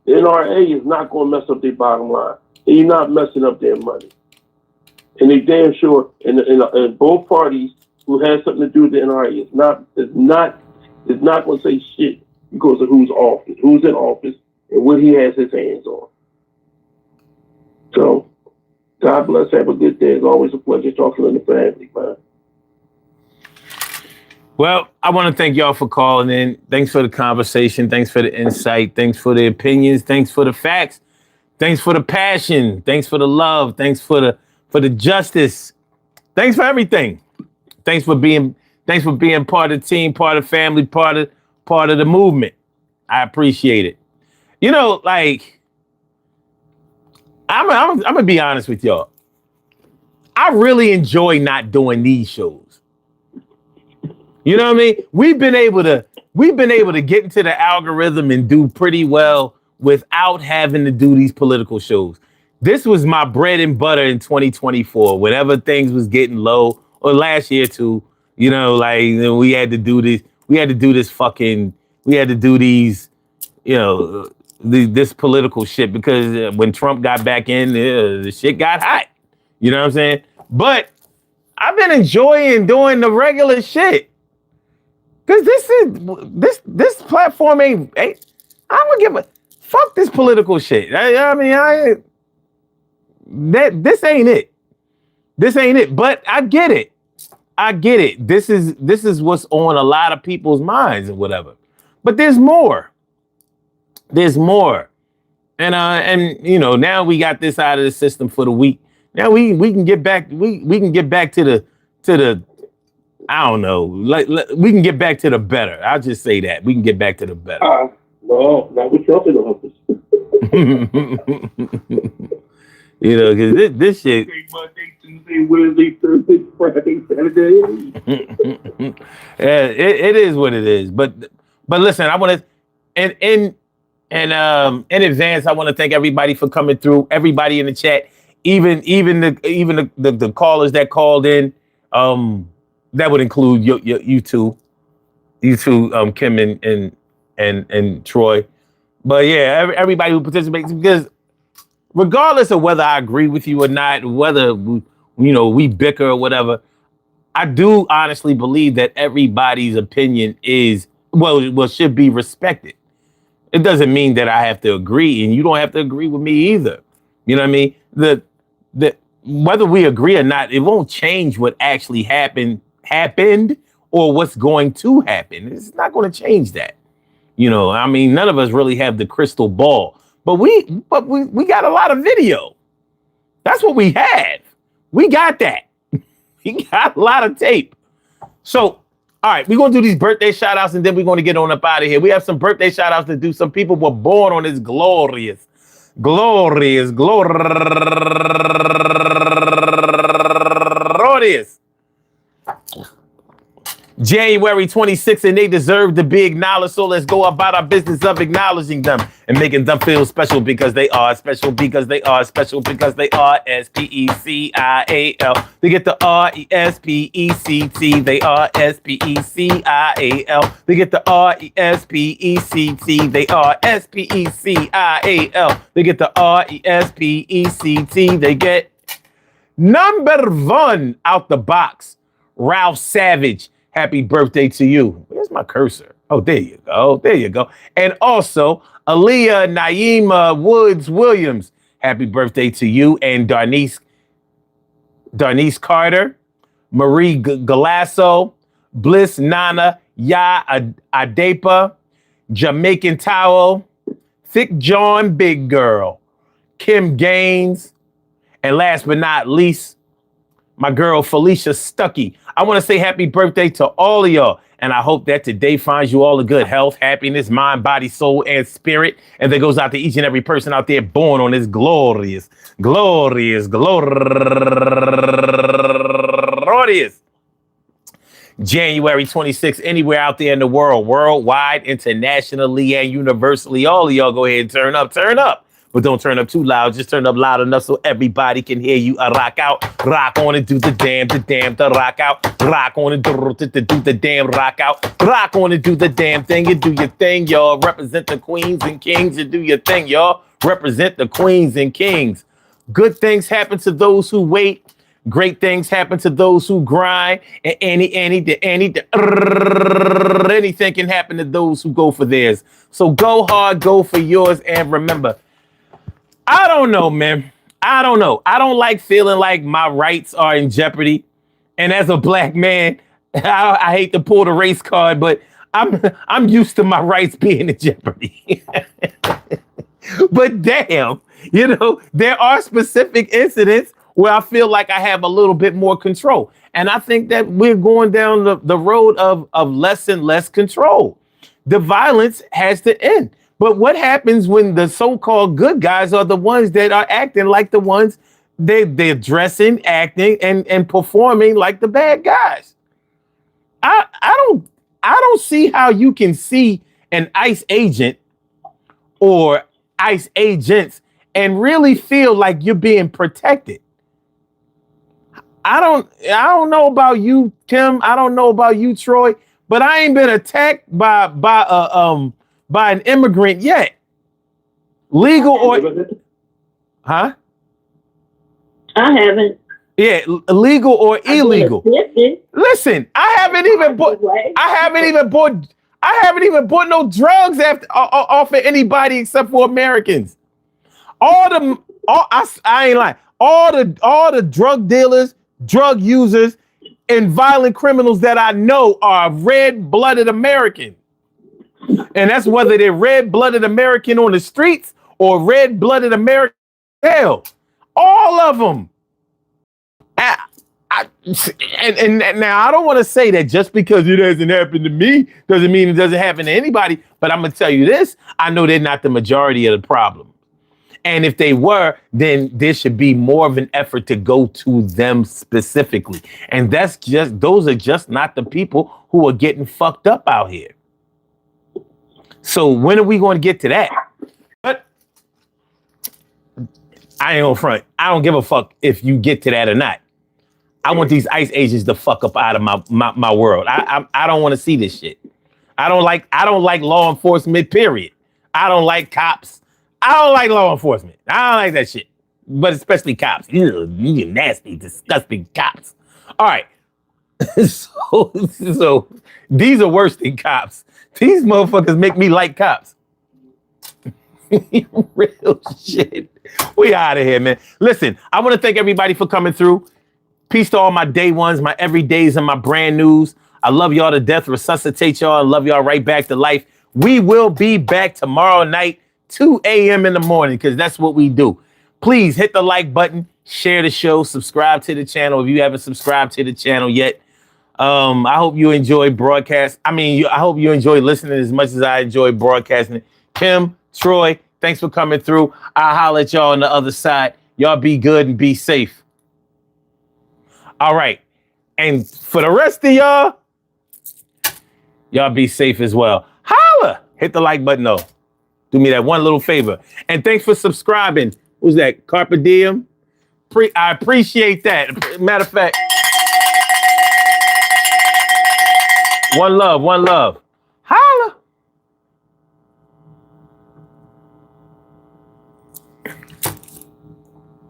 The NRA is not going to mess up their bottom line. They're not messing up their money. And they damn sure, and both parties who have something to do with the NRA is not going to say shit because of who's in office, and what he has his hands on. So, God bless. Have a good day. It's always a pleasure talking to the family, man. Well, I want to thank y'all for calling in. Thanks for the conversation. Thanks for the insight. Thanks for the opinions. Thanks for the facts. Thanks for the passion. Thanks for the love. Thanks for the justice. Thanks for everything. Thanks for being part of the team, part of the family, part of the movement. I appreciate it. I'm gonna be honest with y'all. I really enjoy not doing these shows. You know what I mean? We've been able to get into the algorithm and do pretty well without having to do these political shows. This was my bread and butter in 2024. Whenever things was getting low, or last year too, we had to do this. We had to do this this political shit because when Trump got back in, the shit got hot. You know what I'm saying? But I've been enjoying doing the regular shit. Cause this platform ain't I don't give a fuck this political shit. This ain't it. This ain't it. But I get it. This is what's on a lot of people's minds and whatever. But there's more. And now we got this out of the system for the week. Now we can get back. We can get back to the. I don't know. We can get back to the better. I'll just say that we can get back to the better. No, not with Trump in office. Because this shit. Monday, Tuesday, Wednesday, Thursday, Friday, Saturday. Yeah, it is what it is. But listen, I want to in advance, I want to thank everybody for coming through. Everybody in the chat, even the callers that called in. That would include you two, Kim and Troy. But yeah, everybody who participates, because regardless of whether I agree with you or not, whether we bicker or whatever. I do honestly believe that everybody's opinion is should be respected. It doesn't mean that I have to agree, and you don't have to agree with me either. You know what I mean? The whether we agree or not, it won't change what actually happened or what's going to happen. It's not going to change that. I mean, none of us really have the crystal ball, but we got a lot of video. That's what we have. We got that. We got a lot of tape. So, all right, we're going to do these birthday shout outs and then we're going to get on up out of here. We have some birthday shout outs to do. Some people were born on this glorious January 26th, and they deserve to be acknowledged. So let's go about our business of acknowledging them and making them feel special because they are special, because they are special, because they are SPECIAL. They get the RESPECT. They are SPECIAL. They get the RESPECT. They are SPECIAL. They get the RESPECT. They get number one out the box, Ralph Savage. Happy birthday to you. Where's my cursor? Oh, there you go. There you go. And also, Aaliyah Naima Woods Williams. Happy birthday to you. And Darnice Carter, Marie Galasso, Bliss Nana, Ya Adepa, Jamaican Towel, Thick John Big Girl, Kim Gaines, and last but not least, my girl Felicia Stuckey. I want to say happy birthday to all of y'all. And I hope that today finds you all a good health, happiness, mind, body, soul, and spirit. And that goes out to each and every person out there born on this glorious January 26th, anywhere out there in the world, worldwide, internationally, and universally. All of y'all go ahead and turn up. But don't turn up too loud. Just turn up loud enough so everybody can hear you. Rock out, rock on and do the damn, the rock out. Rock on and do the damn rock out. Rock on and do the damn thing. You do your thing, y'all. Represent the queens and kings. You do your thing, y'all. Represent the queens and kings. Good things happen to those who wait. Great things happen to those who grind. And anything can happen to those who go for theirs. So go hard, go for yours, and remember, I don't know, man. I don't know. I don't like feeling like my rights are in jeopardy. And as a black man, I hate to pull the race card, but I'm used to my rights being in jeopardy. But damn, there are specific incidents where I feel like I have a little bit more control. And I think that we're going down the road of less and less control. The violence has to end. But what happens when the so-called good guys are the ones that are acting like the ones they're dressing, acting, and performing like the bad guys? I don't see how you can see an ICE agent or ICE agents and really feel like you're being protected. I don't know about you, Tim. I don't know about you, Troy, but I ain't been attacked by an immigrant yet. Legal or huh? I haven't. Yeah, legal or illegal. Listen, I haven't even bought no drugs off of anybody except for Americans. I ain't lying. All the drug dealers, drug users, and violent criminals that I know are red-blooded Americans. And that's whether they're red-blooded American on the streets or red-blooded American in hell. All of them. And now I don't want to say that just because it hasn't happened to me doesn't mean it doesn't happen to anybody. But I'm going to tell you this. I know they're not the majority of the problem. And if they were, then there should be more of an effort to go to them specifically. And those are just not the people who are getting fucked up out here. So when are we going to get to that? But I ain't on front. I don't give a fuck if you get to that or not. I want these ICE agents to fuck up out of my world. I don't want to see this shit. I don't like law enforcement, period. I don't like cops. I don't like law enforcement. I don't like that shit. but especially cops. You nasty, disgusting cops. All right. So these are worse than cops. These motherfuckers make me like cops. Real shit. We out of here, man. Listen, I want to thank everybody for coming through. Peace to all my day ones, my everydays, and my brand news. I love y'all to death. Resuscitate y'all. I love y'all right back to life. We will be back tomorrow night, 2 a.m. in the morning, because that's what we do. Please hit the like button, share the show, subscribe to the channel if you haven't subscribed to the channel yet. I hope you enjoy broadcast. I hope you enjoy listening as much as I enjoy broadcasting. Kim, Troy, thanks for coming through. I'll holler at y'all on the other side. Y'all be good and be safe. All right. And for the rest of y'all be safe as well. Holla! Hit the like button though. Do me that one little favor. And thanks for subscribing. Who's that? Carpe Diem? I appreciate that. Matter of fact, one love, one love.